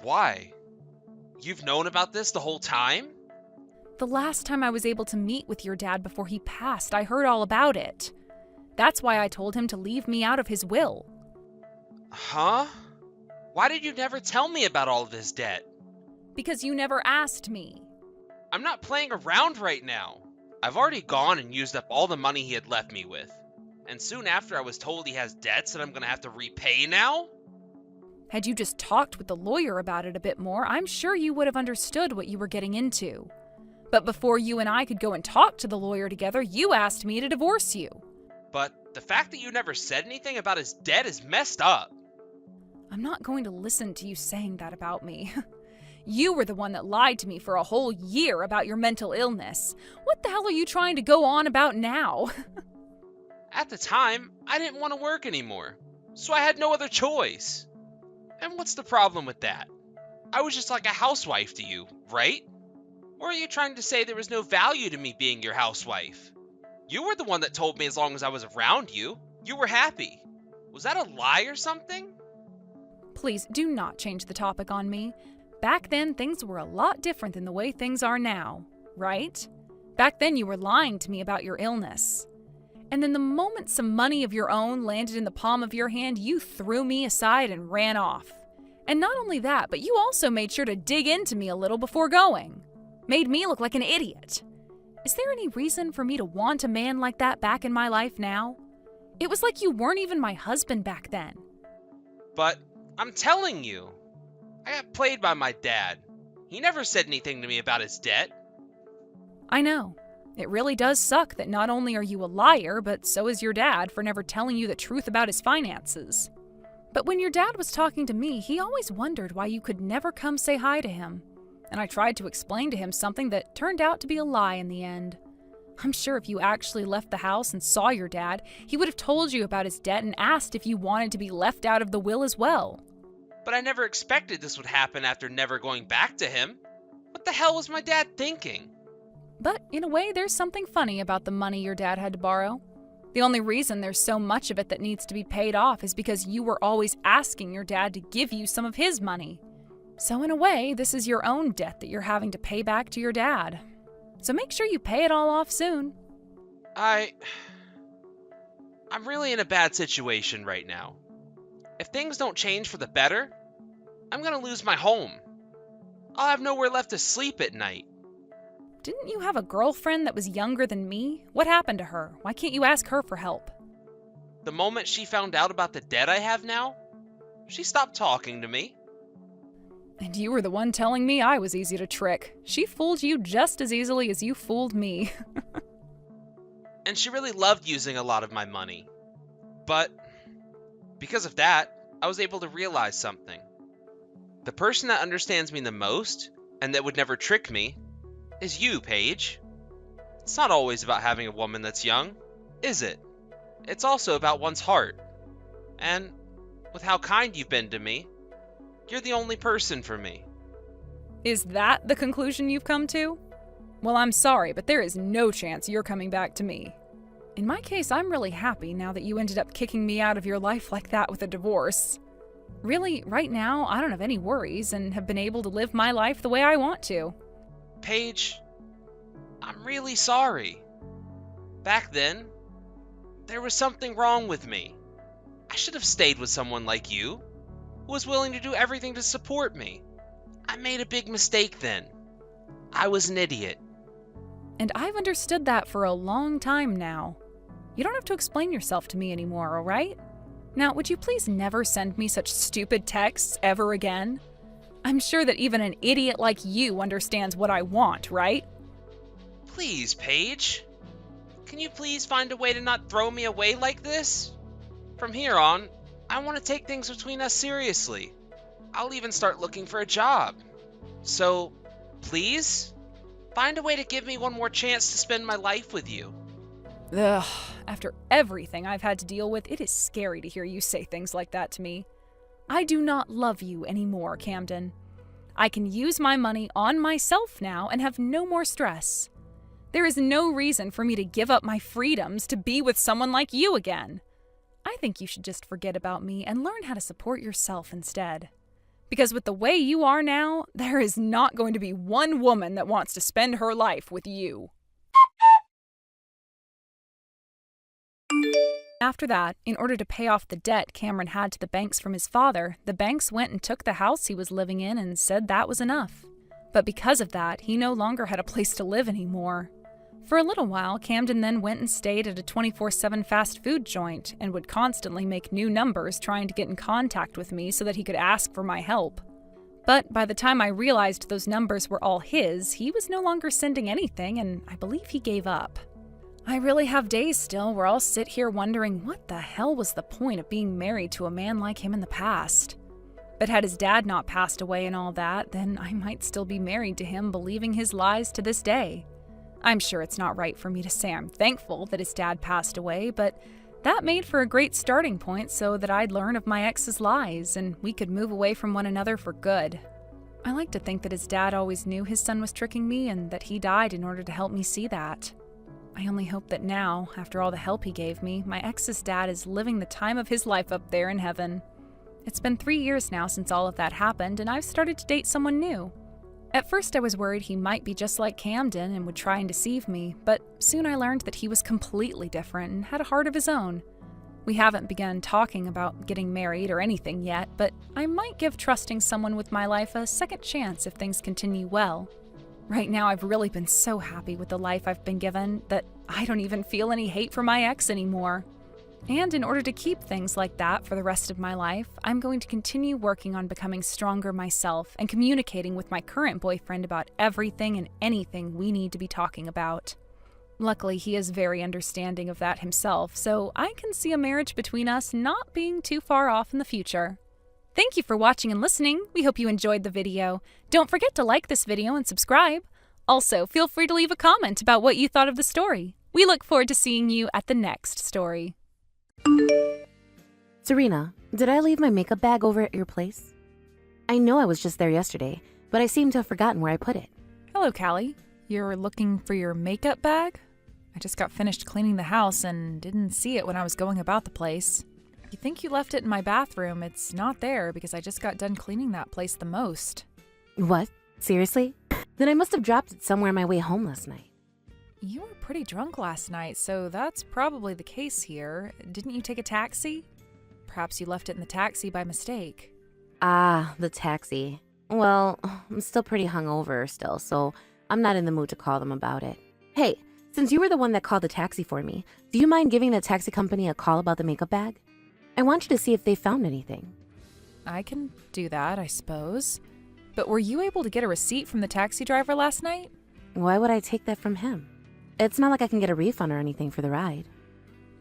Why? You've known about this the whole time? The last time I was able to meet with your dad before he passed, I heard all about it. That's why I told him to leave me out of his will. Huh? Why did you never tell me about all of his debt? Because you never asked me. I'm not playing around right now. I've already gone and used up all the money he had left me with. And soon after I was told he has debts that I'm gonna have to repay now? Had you just talked with the lawyer about it a bit more, I'm sure you would have understood what you were getting into. But before you and I could go and talk to the lawyer together, you asked me to divorce you. But the fact that you never said anything about his debt is messed up. I'm not going to listen to you saying that about me. You were the one that lied to me for a whole year about your mental illness. What the hell are you trying to go on about now? At the time, I didn't want to work anymore, so I had no other choice. And what's the problem with that? I was just like a housewife to you, right? Or are you trying to say there was no value to me being your housewife? You were the one that told me as long as I was around you, you were happy. Was that a lie or something? Please do not change the topic on me. Back then, things were a lot different than the way things are now, right? Back then, you were lying to me about your illness. And then the moment some money of your own landed in the palm of your hand, you threw me aside and ran off. And not only that, but you also made sure to dig into me a little before going. Made me look like an idiot. Is there any reason for me to want a man like that back in my life now? It was like you weren't even my husband back then. But I'm telling you, I got played by my dad. He never said anything to me about his debt. I know. It really does suck that not only are you a liar, but so is your dad for never telling you the truth about his finances. But when your dad was talking to me, he always wondered why you could never come say hi to him. And I tried to explain to him something that turned out to be a lie in the end. I'm sure if you actually left the house and saw your dad, he would have told you about his debt and asked if you wanted to be left out of the will as well. But I never expected this would happen after never going back to him. What the hell was my dad thinking? But in a way, there's something funny about the money your dad had to borrow. The only reason there's so much of it that needs to be paid off is because you were always asking your dad to give you some of his money. So in a way, this is your own debt that you're having to pay back to your dad. So make sure you pay it all off soon. I'm really in a bad situation right now. If things don't change for the better, I'm gonna lose my home. I'll have nowhere left to sleep at night. Didn't you have a girlfriend that was younger than me? What happened to her? Why can't you ask her for help? The moment she found out about the debt I have now, she stopped talking to me. And you were the one telling me I was easy to trick. She fooled you just as easily as you fooled me. And she really loved using a lot of my money. But because of that, I was able to realize something. The person that understands me the most, and that would never trick me, is you, Paige. It's not always about having a woman that's young, is it? It's also about one's heart. And with how kind you've been to me, you're the only person for me. Is that the conclusion you've come to? Well, I'm sorry, but there is no chance you're coming back to me. In my case, I'm really happy now that you ended up kicking me out of your life like that with a divorce. Really, right now, I don't have any worries and have been able to live my life the way I want to. Paige, I'm really sorry. Back then, there was something wrong with me. I should have stayed with someone like you, who was willing to do everything to support me. I made a big mistake then. I was an idiot. And I've understood that for a long time now. You don't have to explain yourself to me anymore, all right? Now, would you please never send me such stupid texts ever again? I'm sure that even an idiot like you understands what I want, right? Please, Paige. Can you please find a way to not throw me away like this? From here on, I want to take things between us seriously. I'll even start looking for a job. So, please, find a way to give me one more chance to spend my life with you. Ugh, after everything I've had to deal with, it is scary to hear you say things like that to me. I do not love you anymore, Camden. I can use my money on myself now and have no more stress. There is no reason for me to give up my freedoms to be with someone like you again. I think you should just forget about me and learn how to support yourself instead. Because with the way you are now, there is not going to be one woman that wants to spend her life with you. After that, in order to pay off the debt Cameron had to the banks from his father, the banks went and took the house he was living in and said that was enough. But because of that, he no longer had a place to live anymore. For a little while, Camden then went and stayed at a 24/7 fast food joint and would constantly make new numbers trying to get in contact with me so that he could ask for my help. But by the time I realized those numbers were all his, he was no longer sending anything, and I believe he gave up. I really have days still where I'll sit here wondering what the hell was the point of being married to a man like him in the past. But had his dad not passed away and all that, then I might still be married to him believing his lies to this day. I'm sure it's not right for me to say I'm thankful that his dad passed away, but that made for a great starting point so that I'd learn of my ex's lies and we could move away from one another for good. I like to think that his dad always knew his son was tricking me and that he died in order to help me see that. I only hope that now, after all the help he gave me, my ex's dad is living the time of his life up there in heaven. It's been 3 years now since all of that happened, and I've started to date someone new. At first I was worried he might be just like Camden and would try and deceive me, but soon I learned that he was completely different and had a heart of his own. We haven't begun talking about getting married or anything yet, but I might give trusting someone with my life a second chance if things continue well. Right now I've really been so happy with the life I've been given that I don't even feel any hate for my ex anymore. And in order to keep things like that for the rest of my life, I'm going to continue working on becoming stronger myself and communicating with my current boyfriend about everything and anything we need to be talking about. Luckily, he is very understanding of that himself, so I can see a marriage between us not being too far off in the future. Thank you for watching and listening. We hope you enjoyed the video. Don't forget to like this video and subscribe. Also, feel free to leave a comment about what you thought of the story. We look forward to seeing you at the next story. Serena, did I leave my makeup bag over at your place? I know I was just there yesterday, but I seem to have forgotten where I put it. Hello, Callie. You're looking for your makeup bag? I just got finished cleaning the house and didn't see it when I was going about the place. You think you left it in my bathroom? It's not there because I just got done cleaning that place the most. What? Seriously? Then I must have dropped it somewhere on my way home last night. You were pretty drunk last night, so that's probably the case here. Didn't you take a taxi? Perhaps you left it in the taxi by mistake. Ah, the taxi. Well, I'm still pretty hungover still, so I'm not in the mood to call them about it. Hey, since you were the one that called the taxi for me, do you mind giving the taxi company a call about the makeup bag? I want you to see if they found anything. I can do that, I suppose. But were you able to get a receipt from the taxi driver last night? Why would I take that from him? It's not like I can get a refund or anything for the ride.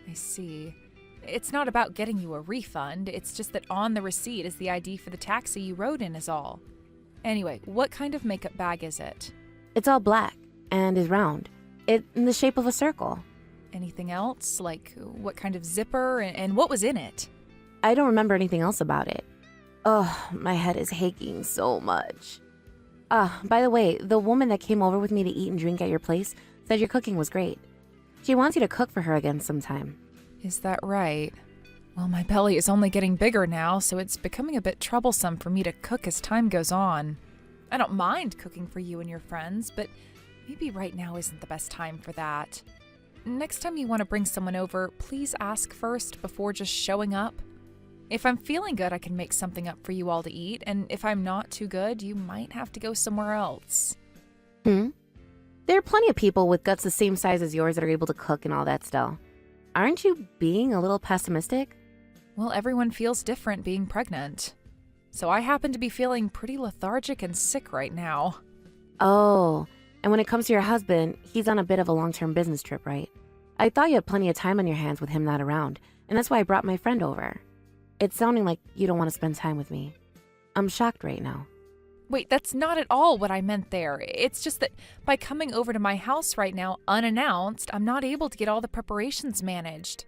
I see. It's not about getting you a refund, it's just that on the receipt is the ID for the taxi you rode in is all. Anyway, what kind of makeup bag is it? It's all black and is round. It's in the shape of a circle. Anything else? Like what kind of zipper and what was in it? I don't remember anything else about it. Oh, my head is aching so much. By the way, the woman that came over with me to eat and drink at your place said your cooking was great. She wants you to cook for her again sometime. Is that right? Well, my belly is only getting bigger now, so it's becoming a bit troublesome for me to cook as time goes on. I don't mind cooking for you and your friends, but maybe right now isn't the best time for that. Next time you want to bring someone over, please ask first before just showing up. If I'm feeling good, I can make something up for you all to eat, and if I'm not too good, you might have to go somewhere else. There are plenty of people with guts the same size as yours that are able to cook and all that still. Aren't you being a little pessimistic? Well, everyone feels different being pregnant. So I happen to be feeling pretty lethargic and sick right now. Oh, and when it comes to your husband, he's on a bit of a long-term business trip, right? I thought you had plenty of time on your hands with him not around, and that's why I brought my friend over. It's sounding like you don't want to spend time with me. I'm shocked right now. Wait, that's not at all what I meant there. It's just that by coming over to my house right now unannounced, I'm not able to get all the preparations managed.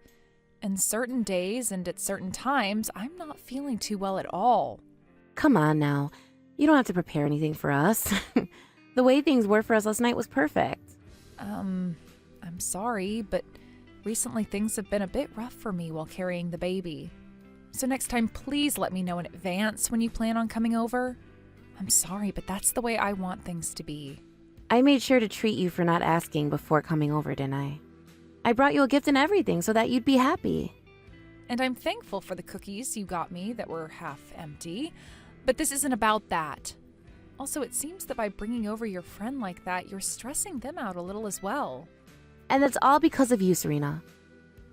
And certain days and at certain times, I'm not feeling too well at all. Come on now. You don't have to prepare anything for us. The way things were for us last night was perfect. I'm sorry, but recently things have been a bit rough for me while carrying the baby. So next time, please let me know in advance when you plan on coming over. I'm sorry, but that's the way I want things to be. I made sure to treat you for not asking before coming over, didn't I? I brought you a gift and everything so that you'd be happy. And I'm thankful for the cookies you got me that were half empty, but this isn't about that. Also, it seems that by bringing over your friend like that, you're stressing them out a little as well. And that's all because of you, Serena.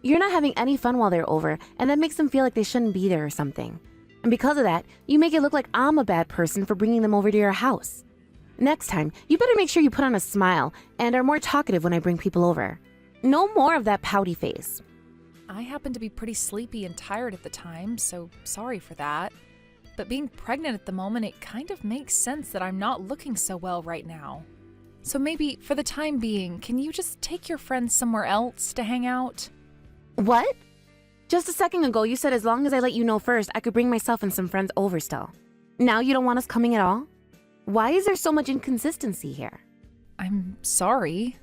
You're not having any fun while they're over, and that makes them feel like they shouldn't be there or something. And because of that, you make it look like I'm a bad person for bringing them over to your house. Next time, you better make sure you put on a smile and are more talkative when I bring people over. No more of that pouty face. I happen to be pretty sleepy and tired at the time, so sorry for that. But being pregnant at the moment, it kind of makes sense that I'm not looking so well right now. So maybe, for the time being, can you just take your friends somewhere else to hang out? What? Just a second ago, you said as long as I let you know first, I could bring myself and some friends over still. Now you don't want us coming at all? Why is there so much inconsistency here? I'm sorry.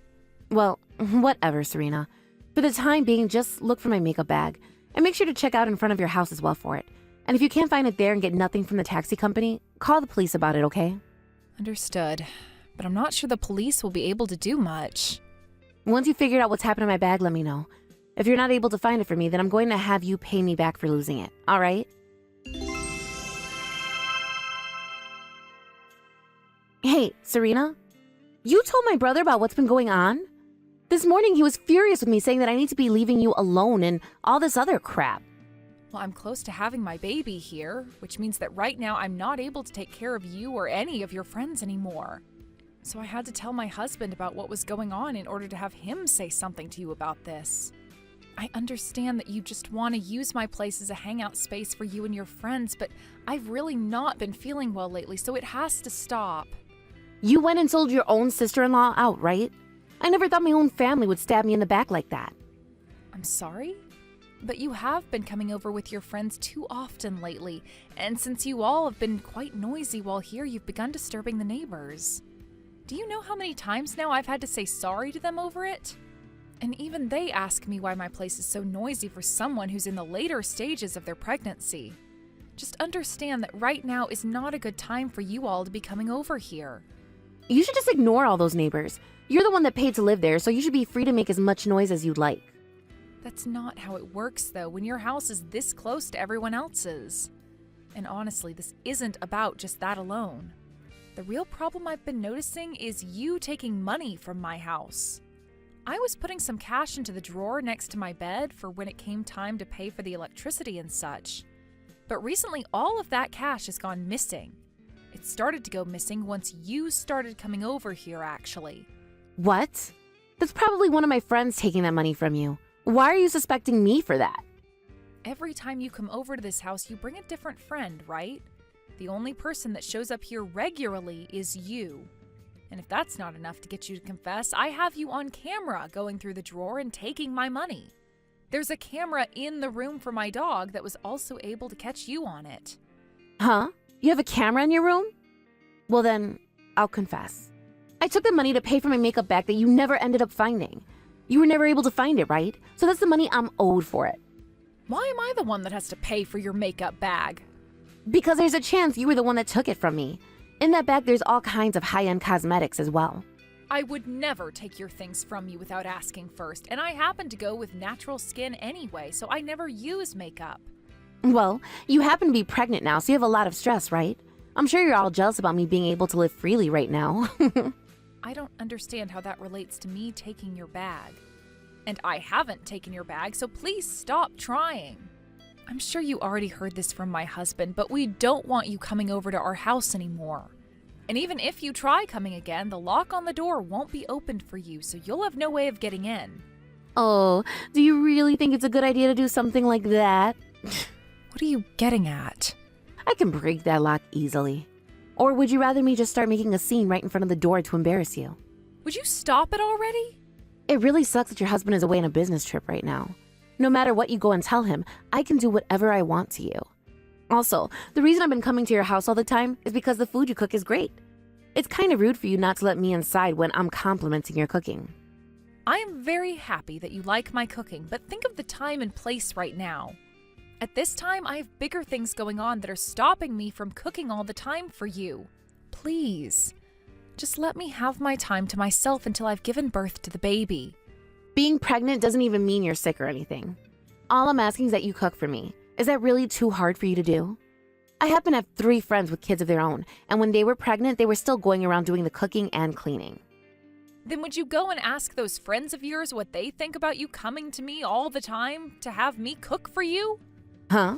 Well, whatever, Serena. For the time being, just look for my makeup bag. And make sure to check out in front of your house as well for it. And if you can't find it there and get nothing from the taxi company, call the police about it, okay? Understood. But I'm not sure the police will be able to do much. Once you figured out what's happened to my bag, let me know. If you're not able to find it for me, then I'm going to have you pay me back for losing it, all right? Hey, Serena? You told my brother about what's been going on? This morning he was furious with me saying that I need to be leaving you alone and all this other crap. Well, I'm close to having my baby here, which means that right now I'm not able to take care of you or any of your friends anymore. So I had to tell my husband about what was going on in order to have him say something to you about this. I understand that you just want to use my place as a hangout space for you and your friends, but I've really not been feeling well lately, so it has to stop. You went and sold your own sister-in-law out, right? I never thought my own family would stab me in the back like that. I'm sorry? But you have been coming over with your friends too often lately, and since you all have been quite noisy while here, you've begun disturbing the neighbors. Do you know how many times now I've had to say sorry to them over it? And even they ask me why my place is so noisy for someone who's in the later stages of their pregnancy. Just understand that right now is not a good time for you all to be coming over here. You should just ignore all those neighbors. You're the one that paid to live there, so you should be free to make as much noise as you'd like. That's not how it works, though, when your house is this close to everyone else's. And honestly, this isn't about just that alone. The real problem I've been noticing is you taking money from my house. I was putting some cash into the drawer next to my bed for when it came time to pay for the electricity and such. But recently, all of that cash has gone missing. It started to go missing once you started coming over here, actually. What? That's probably one of my friends taking that money from you. Why are you suspecting me for that? Every time you come over to this house, you bring a different friend, right? The only person that shows up here regularly is you. And if that's not enough to get you to confess, I have you on camera going through the drawer and taking my money. There's a camera in the room for my dog that was also able to catch you on it. Huh? You have a camera in your room? Well then, I'll confess. I took the money to pay for my makeup bag that you never ended up finding. You were never able to find it, right? So that's the money I'm owed for it. Why am I the one that has to pay for your makeup bag? Because there's a chance you were the one that took it from me. In that bag, there's all kinds of high-end cosmetics as well. I would never take your things from you without asking first, and I happen to go with natural skin anyway, so I never use makeup. Well, you happen to be pregnant now, so you have a lot of stress, right? I'm sure you're all jealous about me being able to live freely right now. I don't understand how that relates to me taking your bag. And I haven't taken your bag, so please stop trying. I'm sure you already heard this from my husband, but we don't want you coming over to our house anymore. And even if you try coming again, the lock on the door won't be opened for you, so you'll have no way of getting in. Oh, do you really think it's a good idea to do something like that? What are you getting at? I can break that lock easily. Or would you rather me just start making a scene right in front of the door to embarrass you? Would you stop it already? It really sucks that your husband is away on a business trip right now. No matter what you go and tell him, I can do whatever I want to you. Also, the reason I've been coming to your house all the time is because the food you cook is great. It's kind of rude for you not to let me inside when I'm complimenting your cooking. I am very happy that you like my cooking, but think of the time and place right now. At this time, I have bigger things going on that are stopping me from cooking all the time for you. Please, just let me have my time to myself until I've given birth to the baby. Being pregnant doesn't even mean you're sick or anything. All I'm asking is that you cook for me. Is that really too hard for you to do? I happen to have 3 friends with kids of their own, and when they were pregnant, they were still going around doing the cooking and cleaning. Then would you go and ask those friends of yours what they think about you coming to me all the time to have me cook for you? Huh?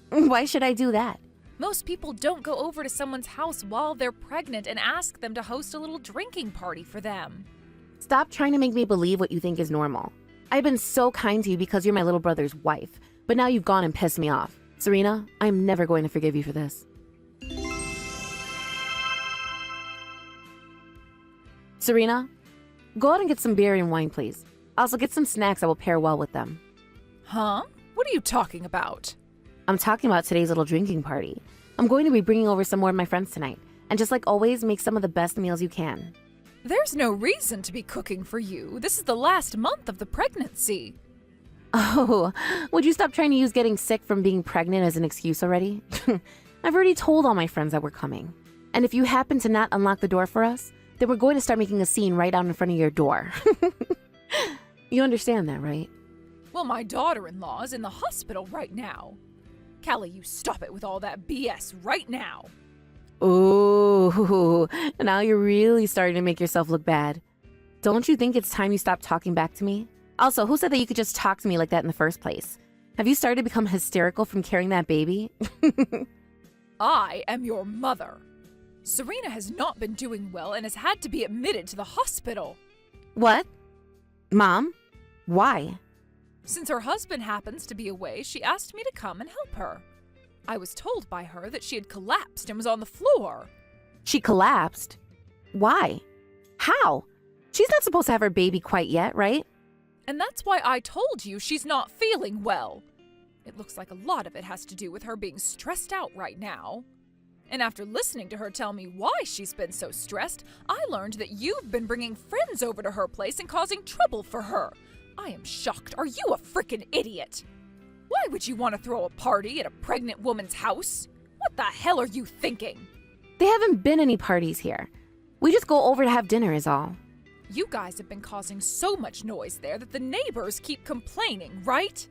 Why should I do that? Most people don't go over to someone's house while they're pregnant and ask them to host a little drinking party for them. Stop trying to make me believe what you think is normal. I've been so kind to you because you're my little brother's wife, but now you've gone and pissed me off. Serena, I'm never going to forgive you for this. Serena, go out and get some beer and wine, please. Also, get some snacks that will pair well with them. Huh? What are you talking about? I'm talking about today's little drinking party. I'm going to be bringing over some more of my friends tonight, and just like always, make some of the best meals you can. There's no reason to be cooking for you. This is the last month of the pregnancy. Oh, would you stop trying to use getting sick from being pregnant as an excuse already? I've already told all my friends that we're coming. And if you happen to not unlock the door for us, then we're going to start making a scene right out in front of your door. You understand that, right? Well, my daughter-in-law is in the hospital right now. Callie, you stop it with all that BS right now. Ooh, now you're really starting to make yourself look bad. Don't you think it's time you stop talking back to me? Also, who said that you could just talk to me like that in the first place? Have you started to become hysterical from carrying that baby? I am your mother. Serena has not been doing well and has had to be admitted to the hospital. What? Mom? Why? Since her husband happens to be away, she asked me to come and help her. I was told by her that she had collapsed and was on the floor. She collapsed? Why? How? She's not supposed to have her baby quite yet, right? And that's why I told you she's not feeling well. It looks like a lot of it has to do with her being stressed out right now. And after listening to her tell me why she's been so stressed, I learned that you've been bringing friends over to her place and causing trouble for her. I am shocked. Are you a frickin' idiot? Why would you want to throw a party at a pregnant woman's house? What the hell are you thinking? There haven't been any parties here. We just go over to have dinner is all. You guys have been causing so much noise there that the neighbors keep complaining, right?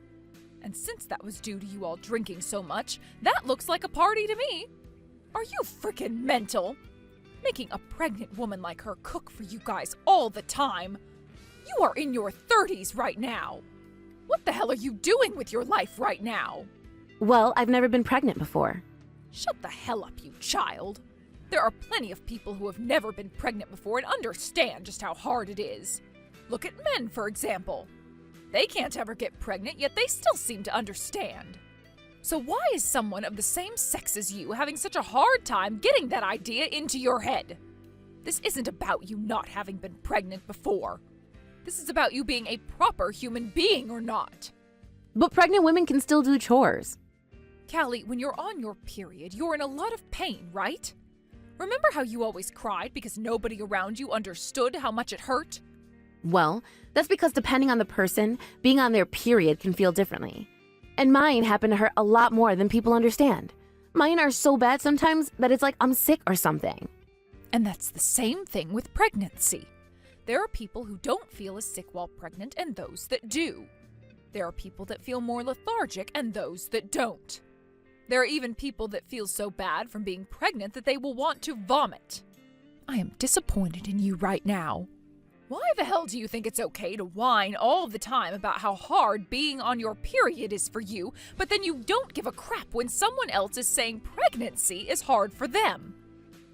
And since that was due to you all drinking so much, that looks like a party to me. Are you frickin' mental? Making a pregnant woman like her cook for you guys all the time? You are in your 30s right now. What the hell are you doing with your life right now? Well, I've never been pregnant before. Shut the hell up, you child. There are plenty of people who have never been pregnant before and understand just how hard it is. Look at men, for example. They can't ever get pregnant, yet they still seem to understand. So why is someone of the same sex as you having such a hard time getting that idea into your head? This isn't about you not having been pregnant before. This is about you being a proper human being or not. But pregnant women can still do chores. Callie, when you're on your period, you're in a lot of pain, right? Remember how you always cried because nobody around you understood how much it hurt? Well, that's because depending on the person, being on their period can feel differently. And mine happen to hurt a lot more than people understand. Mine are so bad sometimes that it's like I'm sick or something. And that's the same thing with pregnancy. There are people who don't feel as sick while pregnant and those that do. There are people that feel more lethargic and those that don't. There are even people that feel so bad from being pregnant that they will want to vomit. I am disappointed in you right now. Why the hell do you think it's okay to whine all the time about how hard being on your period is for you, but then you don't give a crap when someone else is saying pregnancy is hard for them?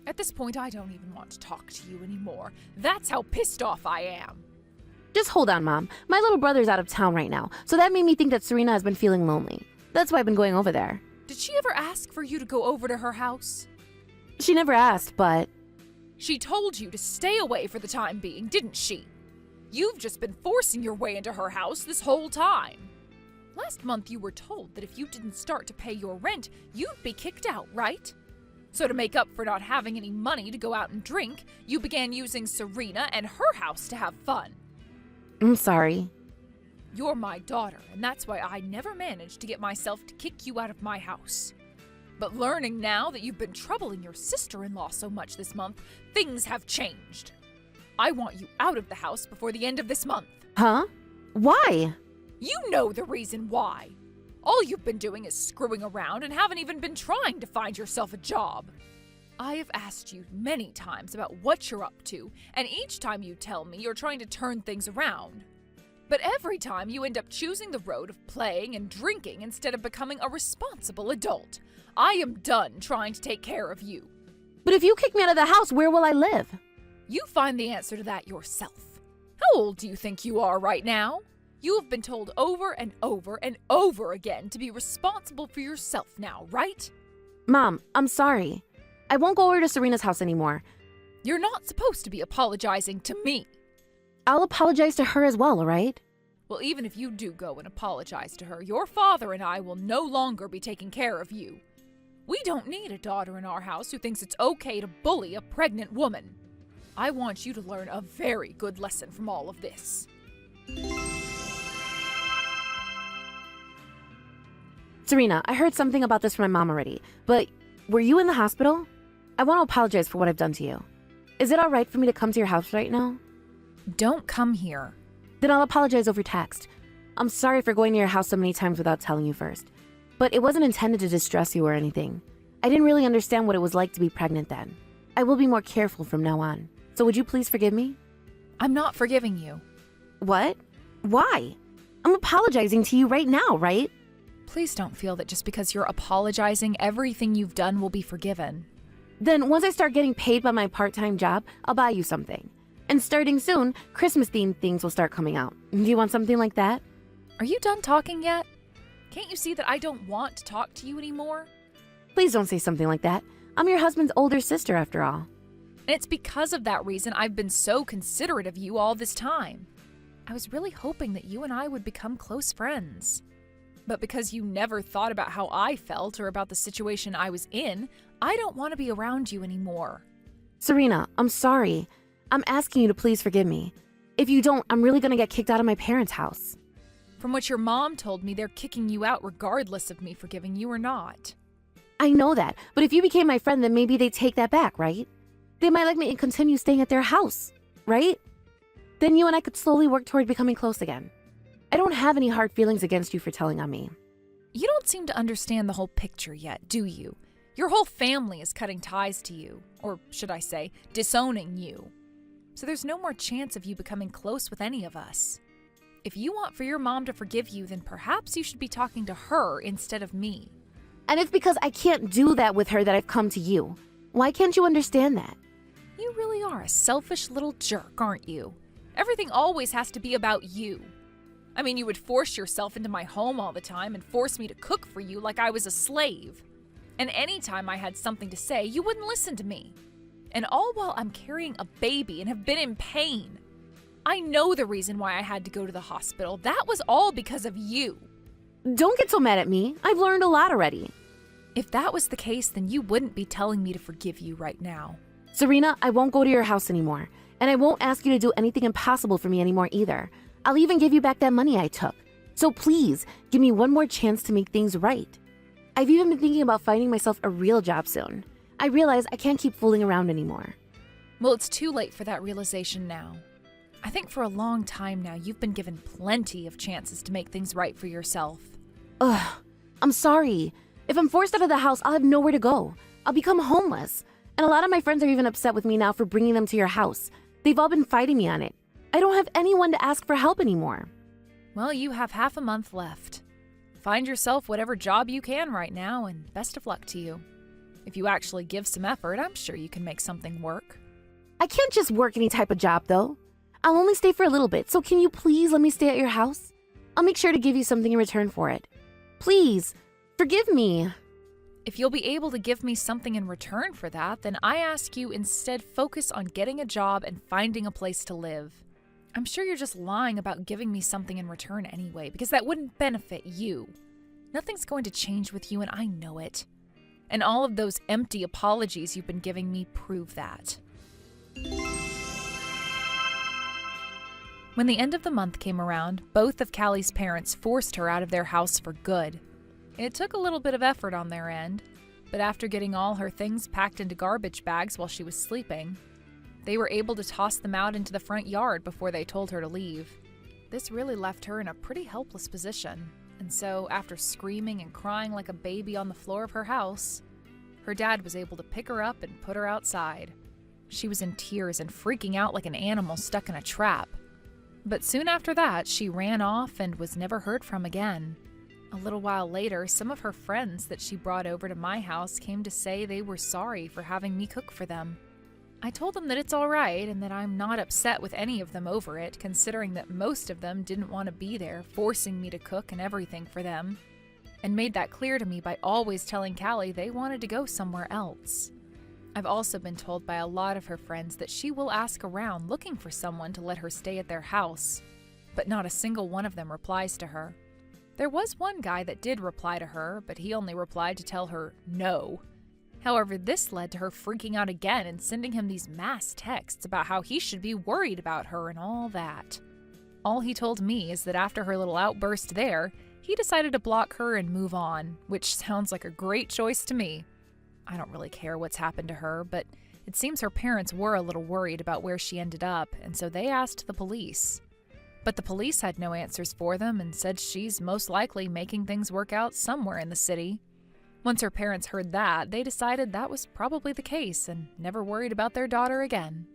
At this point, I don't even want to talk to you anymore. That's how pissed off I am. Just hold on, Mom. My little brother's out of town right now, so that made me think that Serena has been feeling lonely. That's why I've been going over there. Did she ever ask for you to go over to her house? She never asked, but... She told you to stay away for the time being, didn't she? You've just been forcing your way into her house this whole time. Last month you were told that if you didn't start to pay your rent, you'd be kicked out, right? So to make up for not having any money to go out and drink, you began using Serena and her house to have fun. I'm sorry. You're my daughter, and that's why I never managed to get myself to kick you out of my house. But learning now that you've been troubling your sister-in-law so much this month, things have changed. I want you out of the house before the end of this month. Huh? Why? You know the reason why. All you've been doing is screwing around and haven't even been trying to find yourself a job. I have asked you many times about what you're up to, and each time you tell me you're trying to turn things around. But every time you end up choosing the road of playing and drinking instead of becoming a responsible adult. I am done trying to take care of you. But if you kick me out of the house, where will I live? You find the answer to that yourself. How old do you think you are right now? You have been told over and over and over again to be responsible for yourself now, right? Mom, I'm sorry. I won't go over to Serena's house anymore. You're not supposed to be apologizing to me. I'll apologize to her as well, all right? Well, even if you do go and apologize to her, your father and I will no longer be taking care of you. We don't need a daughter in our house who thinks it's okay to bully a pregnant woman. I want you to learn a very good lesson from all of this. Serena, I heard something about this from my mom already, but were you in the hospital? I want to apologize for what I've done to you. Is it all right for me to come to your house right now? Don't come here. Then I'll apologize over text. I'm sorry for going to your house so many times without telling you first. But it wasn't intended to distress you or anything. I didn't really understand what it was like to be pregnant then. I will be more careful from now on. So would you please forgive me? I'm not forgiving you. What? Why? I'm apologizing to you right now, right? Please don't feel that just because you're apologizing, everything you've done will be forgiven. Then once I start getting paid by my part-time job, I'll buy you something. And starting soon, Christmas-themed things will start coming out. Do you want something like that? Are you done talking yet? Can't you see that I don't want to talk to you anymore? Please don't say something like that. I'm your husband's older sister, after all. And it's because of that reason I've been so considerate of you all this time. I was really hoping that you and I would become close friends. But because you never thought about how I felt or about the situation I was in, I don't want to be around you anymore. Serena, I'm sorry. I'm asking you to please forgive me. If you don't, I'm really going to get kicked out of my parents' house. From what your mom told me, they're kicking you out regardless of me forgiving you or not. I know that, but if you became my friend, then maybe they'd take that back, right? They might let me continue staying at their house, right? Then you and I could slowly work toward becoming close again. I don't have any hard feelings against you for telling on me. You don't seem to understand the whole picture yet, do you? Your whole family is cutting ties to you, or should I say, disowning you. So there's no more chance of you becoming close with any of us. If you want for your mom to forgive you, then perhaps you should be talking to her instead of me. And it's because I can't do that with her that I've come to you. Why can't you understand that? You really are a selfish little jerk, aren't you? Everything always has to be about you. I mean, you would force yourself into my home all the time and force me to cook for you like I was a slave. And anytime I had something to say, you wouldn't listen to me. And all while I'm carrying a baby and have been in pain. I know the reason why I had to go to the hospital. That was all because of you. Don't get so mad at me. I've learned a lot already. If that was the case, then you wouldn't be telling me to forgive you right now. Serena, I won't go to your house anymore. And I won't ask you to do anything impossible for me anymore either. I'll even give you back that money I took. So please, give me one more chance to make things right. I've even been thinking about finding myself a real job soon. I realize I can't keep fooling around anymore. Well, it's too late for that realization now. I think for a long time now, you've been given plenty of chances to make things right for yourself. Ugh, I'm sorry. If I'm forced out of the house, I'll have nowhere to go. I'll become homeless. And a lot of my friends are even upset with me now for bringing them to your house. They've all been fighting me on it. I don't have anyone to ask for help anymore. Well, you have half a month left. Find yourself whatever job you can right now, and best of luck to you. If you actually give some effort, I'm sure you can make something work. I can't just work any type of job, though. I'll only stay for a little bit, so can you please let me stay at your house? I'll make sure to give you something in return for it. Please, forgive me. If you'll be able to give me something in return for that, then I ask you instead focus on getting a job and finding a place to live. I'm sure you're just lying about giving me something in return anyway, because that wouldn't benefit you. Nothing's going to change with you, and I know it. And all of those empty apologies you've been giving me prove that. When the end of the month came around, both of Callie's parents forced her out of their house for good. It took a little bit of effort on their end, but after getting all her things packed into garbage bags while she was sleeping, they were able to toss them out into the front yard before they told her to leave. This really left her in a pretty helpless position, and so after screaming and crying like a baby on the floor of her house, her dad was able to pick her up and put her outside. She was in tears and freaking out like an animal stuck in a trap. But soon after that, she ran off and was never heard from again. A little while later, some of her friends that she brought over to my house came to say they were sorry for having me cook for them. I told them that it's all right and that I'm not upset with any of them over it, considering that most of them didn't want to be there, forcing me to cook and everything for them, and made that clear to me by always telling Callie they wanted to go somewhere else. I've also been told by a lot of her friends that she will ask around looking for someone to let her stay at their house, but not a single one of them replies to her. There was one guy that did reply to her, but he only replied to tell her no. However, this led to her freaking out again and sending him these mass texts about how he should be worried about her and all that. All he told me is that after her little outburst there, he decided to block her and move on, which sounds like a great choice to me. I don't really care what's happened to her, but it seems her parents were a little worried about where she ended up, and so they asked the police. But the police had no answers for them and said she's most likely making things work out somewhere in the city. Once her parents heard that, they decided that was probably the case and never worried about their daughter again.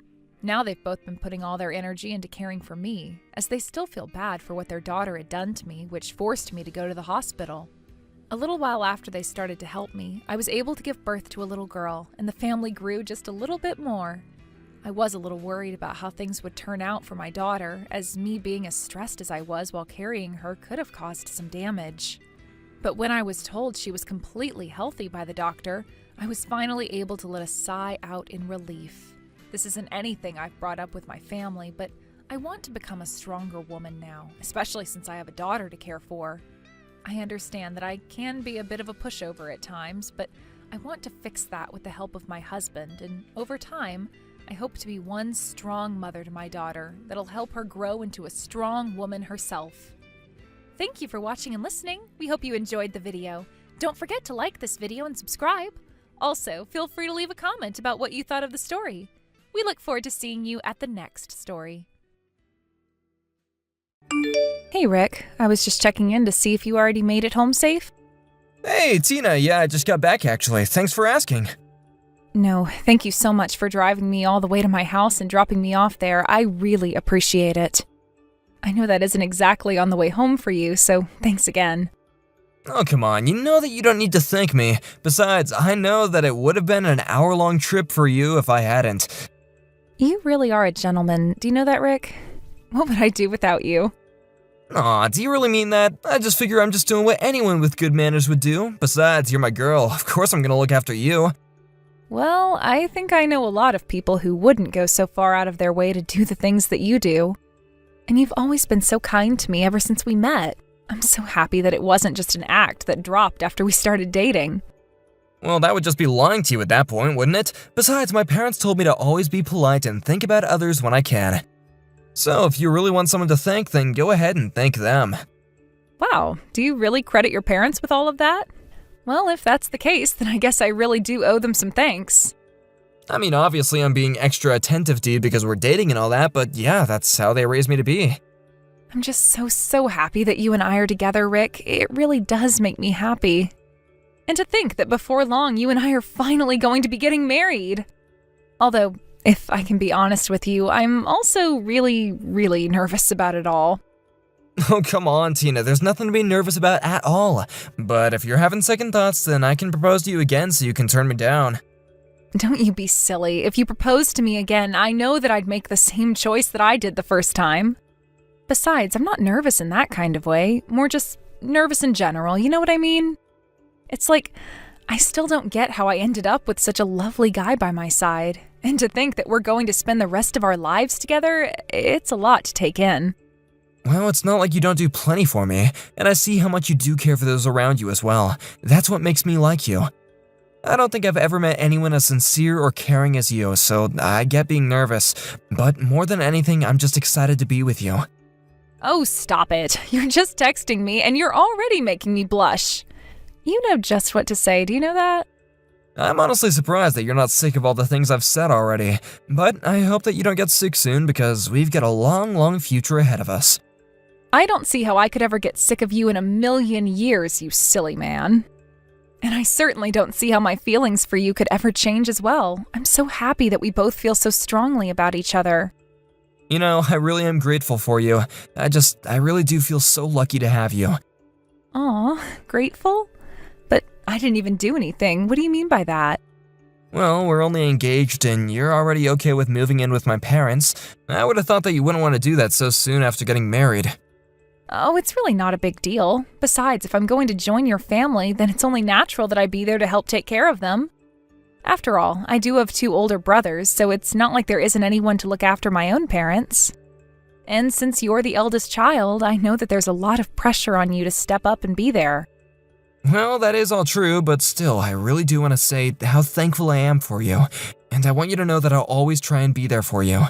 Now they've both been putting all their energy into caring for me, as they still feel bad for what their daughter had done to me, which forced me to go to the hospital. A little while after they started to help me, I was able to give birth to a little girl, and the family grew just a little bit more. I was a little worried about how things would turn out for my daughter, as me being as stressed as I was while carrying her could have caused some damage. But when I was told she was completely healthy by the doctor, I was finally able to let a sigh out in relief. This isn't anything I've brought up with my family, but I want to become a stronger woman now, especially since I have a daughter to care for. I understand that I can be a bit of a pushover at times, but I want to fix that with the help of my husband, and over time, I hope to be one strong mother to my daughter that'll help her grow into a strong woman herself. Thank you for watching and listening. We hope you enjoyed the video. Don't forget to like this video and subscribe. Also, feel free to leave a comment about what you thought of the story. We look forward to seeing you at the next story. Hey Rick, I was just checking in to see if you already made it home safe. Hey, Tina, yeah, I just got back actually. Thanks for asking. No, thank you so much for driving me all the way to my house and dropping me off there. I really appreciate it. I know that isn't exactly on the way home for you, so thanks again. Oh, come on, you know that you don't need to thank me. Besides, I know that it would have been an hour-long trip for you if I hadn't. You really are a gentleman. Do you know that, Rick? What would I do without you? Aw, do you really mean that? I just figure I'm just doing what anyone with good manners would do. Besides, you're my girl. Of course I'm gonna look after you. Well, I think I know a lot of people who wouldn't go so far out of their way to do the things that you do. And you've always been so kind to me ever since we met. I'm so happy that it wasn't just an act that dropped after we started dating. Well, that would just be lying to you at that point, wouldn't it? Besides, my parents told me to always be polite and think about others when I can. So if you really want someone to thank, then go ahead and thank them. Wow, do you really credit your parents with all of that? Well, if that's the case, then I guess I really do owe them some thanks. I mean, obviously I'm being extra attentive to you because we're dating and all that, but yeah, that's how they raised me to be. I'm just so happy that you and I are together, Rick. It really does make me happy. And to think that before long, you and I are finally going to be getting married. Although, if I can be honest with you, I'm also really nervous about it all. Oh, come on, Tina, there's nothing to be nervous about at all. But if you're having second thoughts, then I can propose to you again so you can turn me down. Don't you be silly. If you proposed to me again, I know that I'd make the same choice that I did the first time. Besides, I'm not nervous in that kind of way, more just nervous in general, you know what I mean? It's like, I still don't get how I ended up with such a lovely guy by my side. And to think that we're going to spend the rest of our lives together, it's a lot to take in. Well, it's not like you don't do plenty for me, and I see how much you do care for those around you as well. That's what makes me like you. I don't think I've ever met anyone as sincere or caring as you, so I get being nervous. But more than anything, I'm just excited to be with you. Oh, stop it. You're just texting me and you're already making me blush. You know just what to say, do you know that? I'm honestly surprised that you're not sick of all the things I've said already, but I hope that you don't get sick soon because we've got a long, long future ahead of us. I don't see how I could ever get sick of you in a million years, you silly man. And I certainly don't see how my feelings for you could ever change as well. I'm so happy that we both feel so strongly about each other. You know, I really am grateful for you. I really do feel so lucky to have you. Aw, grateful? But I didn't even do anything. What do you mean by that? Well, we're only engaged and you're already okay with moving in with my parents. I would have thought that you wouldn't want to do that so soon after getting married. Oh, it's really not a big deal. Besides, if I'm going to join your family, then it's only natural that I be there to help take care of them. After all, I do have 2 older brothers, so it's not like there isn't anyone to look after my own parents. And since you're the eldest child, I know that there's a lot of pressure on you to step up and be there. Well, that is all true, but still, I really do want to say how thankful I am for you, and I want you to know that I'll always try and be there for you.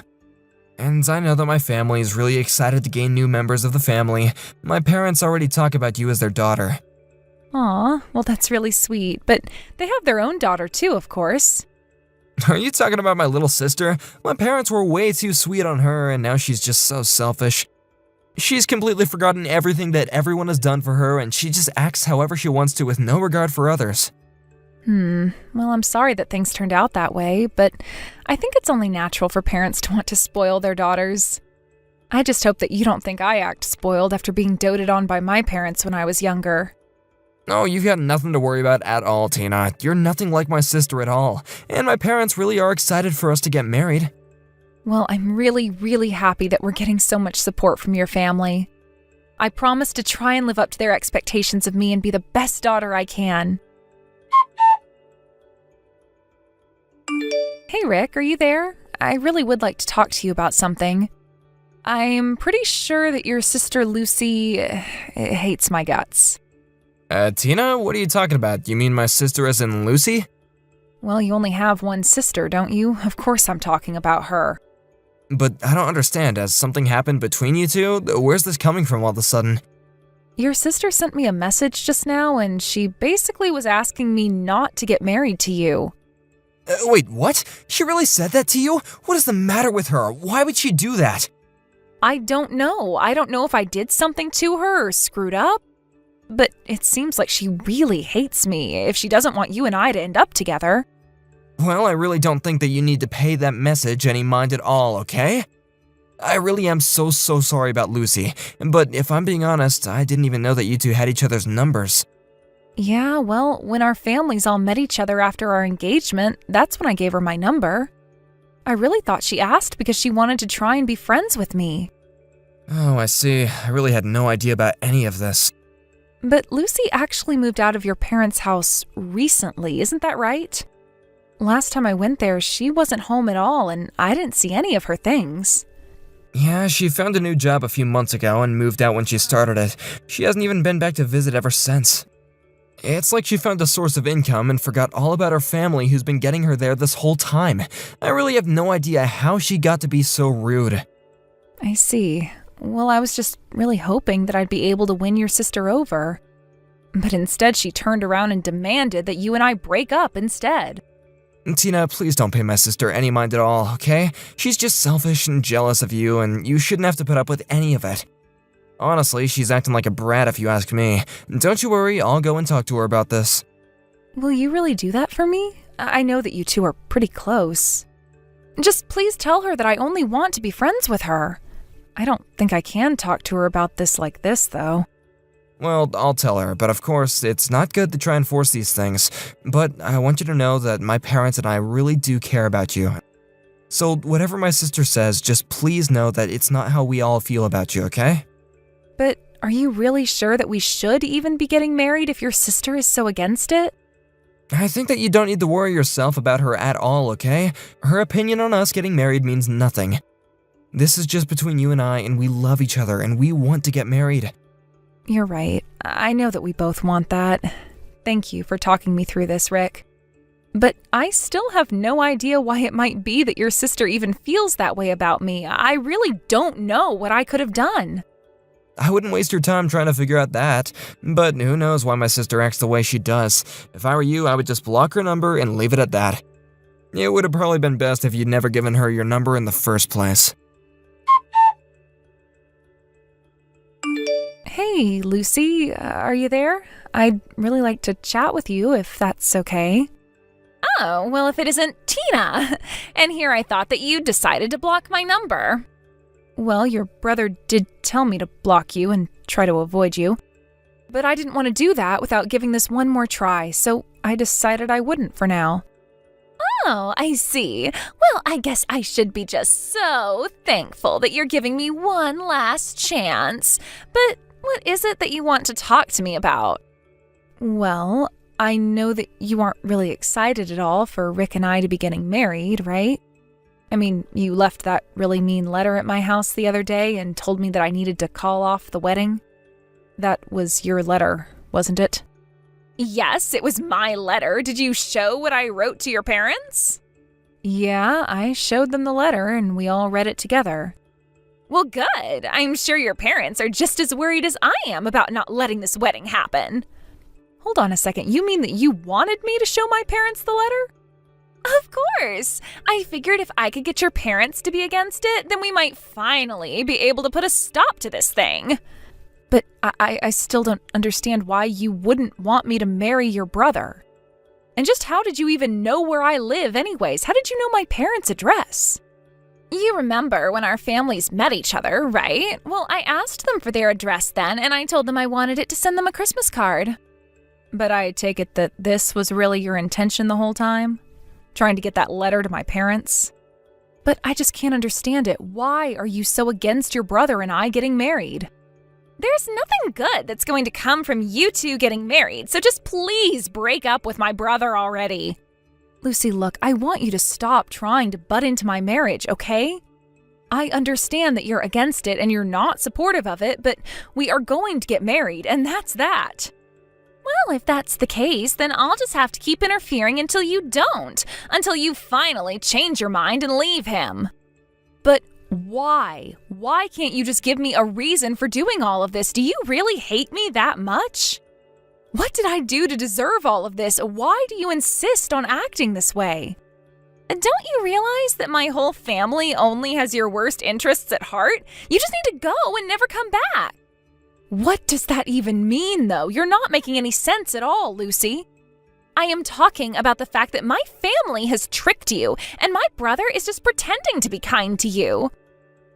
And I know that my family is really excited to gain new members of the family. My parents already talk about you as their daughter. Aw, well that's really sweet, but they have their own daughter too, of course. Are you talking about my little sister? My parents were way too sweet on her, and now she's just so selfish. She's completely forgotten everything that everyone has done for her, and she just acts however she wants to with no regard for others. Well, I'm sorry that things turned out that way, but I think it's only natural for parents to want to spoil their daughters. I just hope that you don't think I act spoiled after being doted on by my parents when I was younger. Oh, you've got nothing to worry about at all, Tina. You're nothing like my sister at all, and my parents really are excited for us to get married. Well, I'm really, really happy that we're getting so much support from your family. I promise to try and live up to their expectations of me and be the best daughter I can. Hey Rick, are you there? I really would like to talk to you about something. I'm pretty sure that your sister Lucy hates my guts. Tina, what are you talking about? You mean my sister as in Lucy? Well, you only have one sister, don't you? Of course I'm talking about her. But I don't understand. Has something happened between you two? Where's this coming from all of a sudden? Your sister sent me a message just now, and she basically was asking me not to get married to you. Wait, what? She really said that to you? What is the matter with her? Why would she do that? I don't know. I don't know if I did something to her or screwed up. But it seems like she really hates me if she doesn't want you and I to end up together. Well, I really don't think that you need to pay that message any mind at all, okay? I really am so sorry about Lucy, but if I'm being honest, I didn't even know that you two had each other's numbers. Yeah, well, when our families all met each other after our engagement, that's when I gave her my number. I really thought she asked because she wanted to try and be friends with me. Oh, I see. I really had no idea about any of this. But Lucy actually moved out of your parents' house recently, isn't that right? Last time I went there, she wasn't home at all, and I didn't see any of her things. Yeah, she found a new job a few months ago and moved out when she started it. She hasn't even been back to visit ever since. It's like she found a source of income and forgot all about her family who's been getting her there this whole time. I really have no idea how she got to be so rude. I see. Well, I was just really hoping that I'd be able to win your sister over. But instead, she turned around and demanded that you and I break up instead. Tina, please don't pay my sister any mind at all, okay? She's just selfish and jealous of you, and you shouldn't have to put up with any of it. Honestly, she's acting like a brat if you ask me. Don't you worry, I'll go and talk to her about this. Will you really do that for me? I know that you two are pretty close. Just please tell her that I only want to be friends with her. I don't think I can talk to her about this like this, though. Well, I'll tell her, but of course, it's not good to try and force these things. But I want you to know that my parents and I really do care about you. So whatever my sister says, just please know that it's not how we all feel about you, okay? But are you really sure that we should even be getting married if your sister is so against it? I think that you don't need to worry yourself about her at all, okay? Her opinion on us getting married means nothing. This is just between you and I, and we love each other, and we want to get married. You're right. I know that we both want that. Thank you for talking me through this, Rick. But I still have no idea why it might be that your sister even feels that way about me. I really don't know what I could have done. I wouldn't waste your time trying to figure out that, but who knows why my sister acts the way she does. If I were you, I would just block her number and leave it at that. It would have probably been best if you'd never given her your number in the first place. Hey, Lucy, are you there? I'd really like to chat with you if that's okay. Oh, well, if it isn't Tina. And here I thought that you decided to block my number. Well, your brother did tell me to block you and try to avoid you. But I didn't want to do that without giving this one more try, so I decided I wouldn't for now. Oh, I see. Well, I guess I should be just so thankful that you're giving me one last chance. But what is it that you want to talk to me about? Well, I know that you aren't really excited at all for Rick and I to be getting married, right? I mean, you left that really mean letter at my house the other day and told me that I needed to call off the wedding. That was your letter, wasn't it? Yes, it was my letter. Did you show what I wrote to your parents? Yeah, I showed them the letter and we all read it together. Well, good. I'm sure your parents are just as worried as I am about not letting this wedding happen. Hold on a second. You mean that you wanted me to show my parents the letter? Of course. I figured if I could get your parents to be against it, then we might finally be able to put a stop to this thing. But I still don't understand why you wouldn't want me to marry your brother. And just how did you even know where I live anyways? How did you know my parents' address? You remember when our families met each other, right? Well, I asked them for their address then, and I told them I wanted it to send them a Christmas card. But I take it that this was really your intention the whole time? Trying to get that letter to my parents? But I just can't understand it. Why are you so against your brother and I getting married? There's nothing good that's going to come from you two getting married, so just please break up with my brother already. Lucy, look, I want you to stop trying to butt into my marriage, okay? I understand that you're against it and you're not supportive of it, but we are going to get married, and that's that. Well, if that's the case, then I'll just have to keep interfering until you don't, until you finally change your mind and leave him. But why? Why can't you just give me a reason for doing all of this? Do you really hate me that much? What did I do to deserve all of this? Why do you insist on acting this way? Don't you realize that my whole family only has your worst interests at heart? You just need to go and never come back. What does that even mean, though? You're not making any sense at all, Lucy. I am talking about the fact that my family has tricked you, and my brother is just pretending to be kind to you.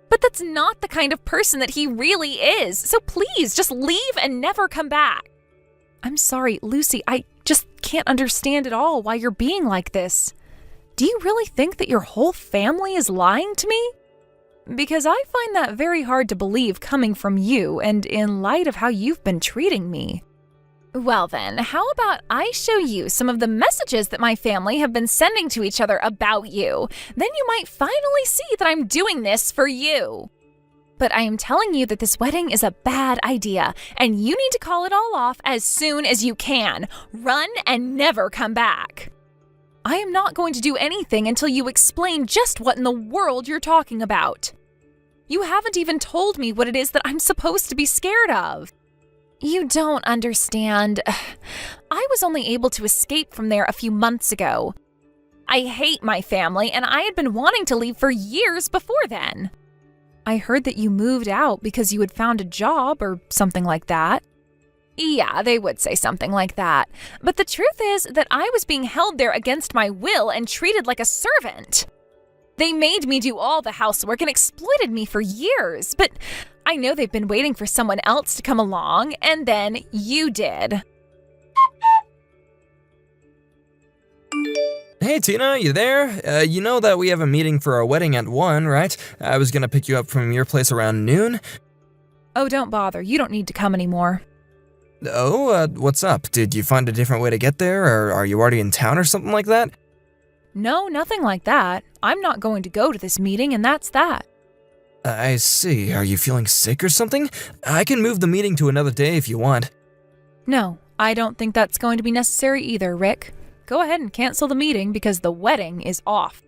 But that's not the kind of person that he really is, so please just leave and never come back. I'm sorry, Lucy, I just can't understand at all why you're being like this. Do you really think that your whole family is lying to me? Because I find that very hard to believe coming from you and in light of how you've been treating me. Well then, how about I show you some of the messages that my family have been sending to each other about you? Then you might finally see that I'm doing this for you. But I am telling you that this wedding is a bad idea, and you need to call it all off as soon as you can. Run and never come back. I am not going to do anything until you explain just what in the world you're talking about. You haven't even told me what it is that I'm supposed to be scared of. You don't understand. I was only able to escape from there a few months ago. I hate my family, and I had been wanting to leave for years before then. I heard that you moved out because you had found a job or something like that. Yeah, they would say something like that. But the truth is that I was being held there against my will and treated like a servant. They made me do all the housework and exploited me for years, but I know they've been waiting for someone else to come along, and then you did. Hey Tina, you there? You know that we have a meeting for our wedding at 1, right? I was gonna pick you up from your place around noon. Oh, don't bother. You don't need to come anymore. Oh, what's up? Did you find a different way to get there, or are you already in town or something like that? No, nothing like that. I'm not going to go to this meeting, and that's that. I see. Are you feeling sick or something? I can move the meeting to another day if you want. No, I don't think that's going to be necessary either, Rick. go ahead and cancel the meeting because the wedding is off.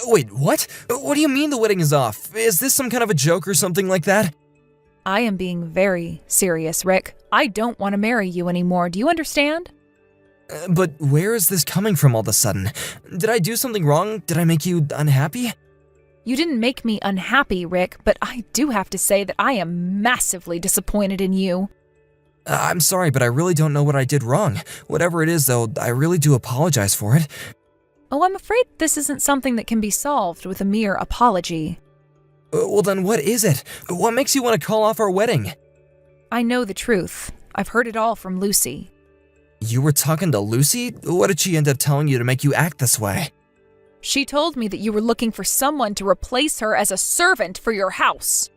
Wait, what? What do you mean the wedding is off? Is this some kind of a joke or something like that? I am being very serious, Rick. I don't want to marry you anymore. Do you understand? But where is this coming from all of a sudden? Did I do something wrong? Did I make you unhappy? You didn't make me unhappy, Rick, but I do have to say that I am massively disappointed in you. I'm sorry, but I really don't know what I did wrong. Whatever it is, though, I really do apologize for it. Oh, I'm afraid this isn't something that can be solved with a mere apology. Well, then what is it? What makes you want to call off our wedding? I know the truth. I've heard it all from Lucy. You were talking to Lucy? What did she end up telling you to make you act this way? She told me that you were looking for someone to replace her as a servant for your house.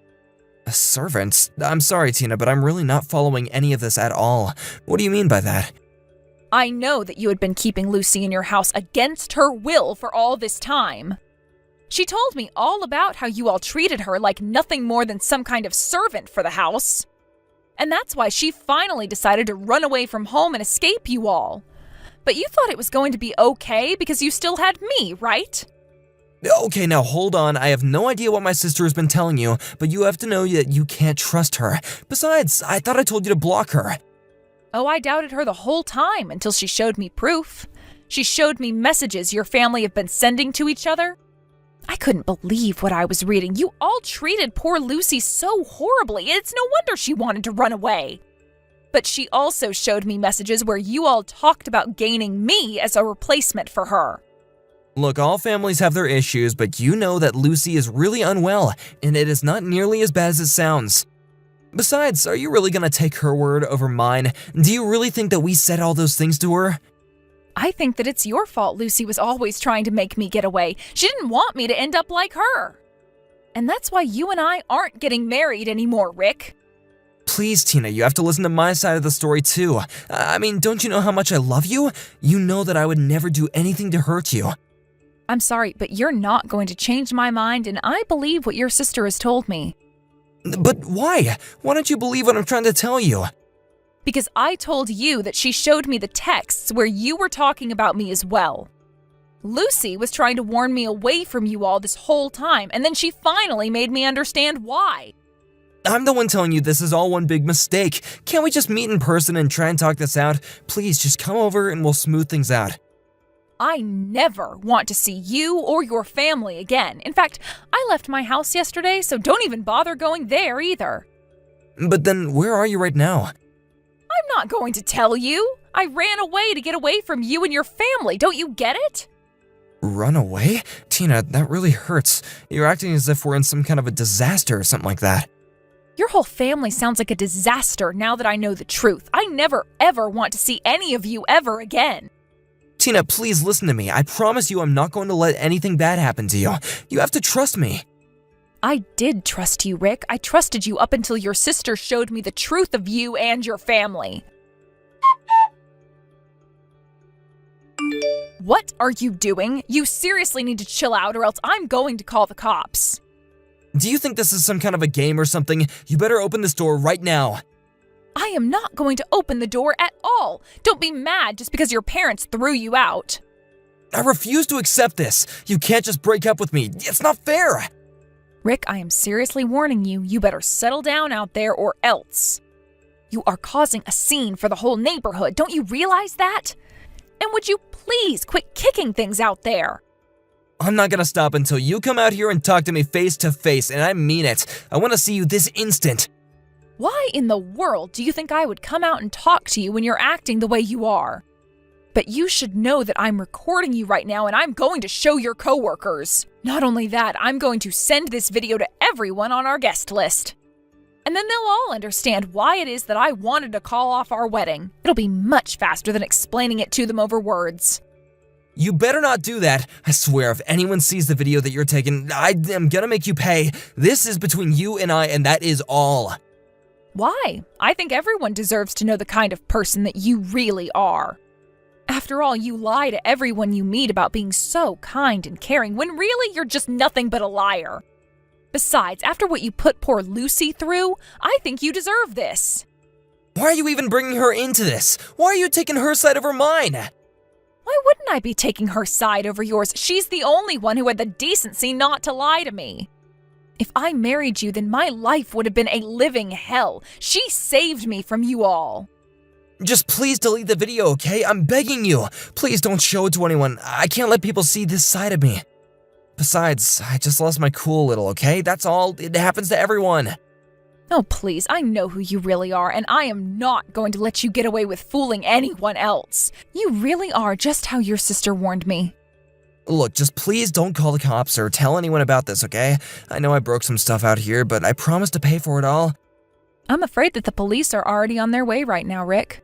A servant? I'm sorry, Tina, but I'm really not following any of this at all. What do you mean by that? I know that you had been keeping Lucy in your house against her will for all this time. She told me all about how you all treated her like nothing more than some kind of servant for the house. And that's why she finally decided to run away from home and escape you all. But you thought it was going to be okay because you still had me, right? Okay, now hold on. I have no idea what my sister has been telling you, but you have to know that you can't trust her. Besides, I thought I told you to block her. Oh, I doubted her the whole time until she showed me proof. She showed me messages your family have been sending to each other. I couldn't believe what I was reading. You all treated poor Lucy so horribly. It's no wonder she wanted to run away. But she also showed me messages where you all talked about gaining me as a replacement for her. Look, all families have their issues, but you know that Lucy is really unwell, and it is not nearly as bad as it sounds. Besides, are you really gonna take her word over mine? Do you really think that we said all those things to her? I think that it's your fault Lucy was always trying to make me get away. She didn't want me to end up like her. And that's why you and I aren't getting married anymore, Rick. Please, Tina, you have to listen to my side of the story too. I mean, don't you know how much I love you? You know that I would never do anything to hurt you. I'm sorry, but you're not going to change my mind, and I believe what your sister has told me. But why? Why don't you believe what I'm trying to tell you? Because I told you that she showed me the texts where you were talking about me as well. Lucy was trying to warn me away from you all this whole time, and then she finally made me understand why. I'm the one telling you this is all one big mistake. Can't we just meet in person and try and talk this out? Please, just come over and we'll smooth things out. I never want to see you or your family again. In fact, I left my house yesterday, so don't even bother going there either. But then, where are you right now? I'm not going to tell you. I ran away to get away from you and your family. Don't you get it? Run away? Tina, that really hurts. You're acting as if we're in some kind of a disaster or something like that. Your whole family sounds like a disaster now that I know the truth. I never, ever want to see any of you ever again. Tina, please listen to me. I promise you I'm not going to let anything bad happen to you. You have to trust me. I did trust you, Rick. I trusted you up until your sister showed me the truth of you and your family. What are you doing? You seriously need to chill out or else I'm going to call the cops. Do you think this is some kind of a game or something? You better open this door right now. I am not going to open the door at all. Don't be mad just because your parents threw you out. I refuse to accept this. You can't just break up with me. It's not fair. Rick, I am seriously warning you. You better settle down out there or else. You are causing a scene for the whole neighborhood. Don't you realize that? And would you please quit kicking things out there? I'm not gonna stop until you come out here and talk to me face to face, and I mean it. I want to see you this instant. Why in the world do you think I would come out and talk to you when you're acting the way you are? But you should know that I'm recording you right now and I'm going to show your coworkers. Not only that, I'm going to send this video to everyone on our guest list. And then they'll all understand why it is that I wanted to call off our wedding. It'll be much faster than explaining it to them over words. You better not do that. I swear, if anyone sees the video that you're taking, I am gonna make you pay. This is between you and I, and that is all. Why? I think everyone deserves to know the kind of person that you really are. After all, you lie to everyone you meet about being so kind and caring when really you're just nothing but a liar. Besides, after what you put poor Lucy through, I think you deserve this. Why are you even bringing her into this? Why are you taking her side over mine? Why wouldn't I be taking her side over yours? She's the only one who had the decency not to lie to me. If I married you, then my life would have been a living hell. She saved me from you all. Just please delete the video, okay? I'm begging you. Please don't show it to anyone. I can't let people see this side of me. Besides, I just lost my cool a little, okay? That's all. It happens to everyone. Oh, please, I know who you really are, and I am not going to let you get away with fooling anyone else. You really are just how your sister warned me. Look, just please don't call the cops or tell anyone about this, okay? I know I broke some stuff out here, but I promise to pay for it all. I'm afraid that the police are already on their way right now, Rick.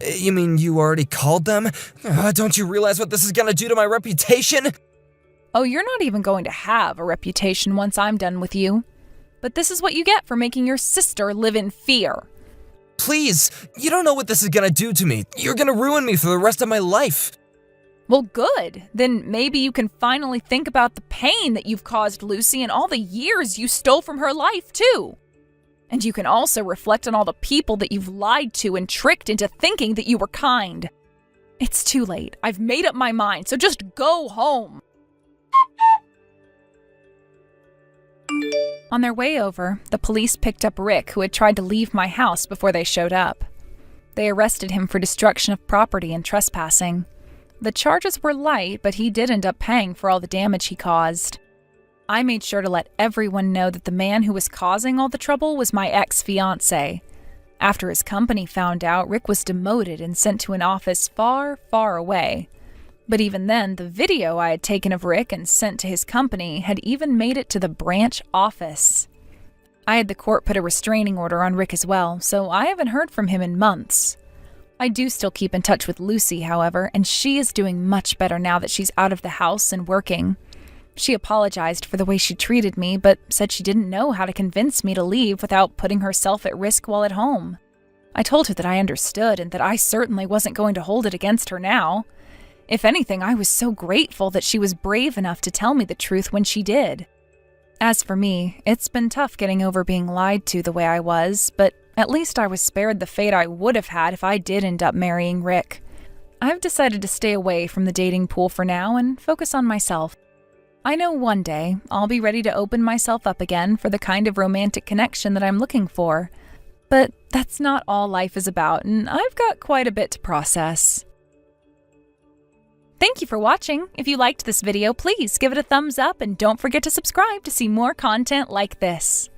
You mean you already called them? Don't you realize what this is gonna do to my reputation? Oh, you're not even going to have a reputation once I'm done with you. But this is what you get for making your sister live in fear. Please, you don't know what this is gonna do to me. You're gonna ruin me for the rest of my life. Well, good. Then maybe you can finally think about the pain that you've caused Lucy and all the years you stole from her life, too. And you can also reflect on all the people that you've lied to and tricked into thinking that you were kind. It's too late. I've made up my mind, so just go home. On their way over, the police picked up Rick, who had tried to leave my house before they showed up. They arrested him for destruction of property and trespassing. The charges were light, but he did end up paying for all the damage he caused. I made sure to let everyone know that the man who was causing all the trouble was my ex-fiancé. After his company found out, Rick was demoted and sent to an office far, far away. But even then, the video I had taken of Rick and sent to his company had even made it to the branch office. I had the court put a restraining order on Rick as well, so I haven't heard from him in months. I do still keep in touch with Lucy, however, and she is doing much better now that she's out of the house and working. She apologized for the way she treated me, but said she didn't know how to convince me to leave without putting herself at risk while at home. I told her that I understood and that I certainly wasn't going to hold it against her now. If anything, I was so grateful that she was brave enough to tell me the truth when she did. As for me, it's been tough getting over being lied to the way I was, but at least I was spared the fate I would have had if I did end up marrying Rick. I've decided to stay away from the dating pool for now and focus on myself. I know one day I'll be ready to open myself up again for the kind of romantic connection that I'm looking for. But that's not all life is about, and I've got quite a bit to process. Thank you for watching. If you liked this video, please give it a thumbs up and don't forget to subscribe to see more content like this.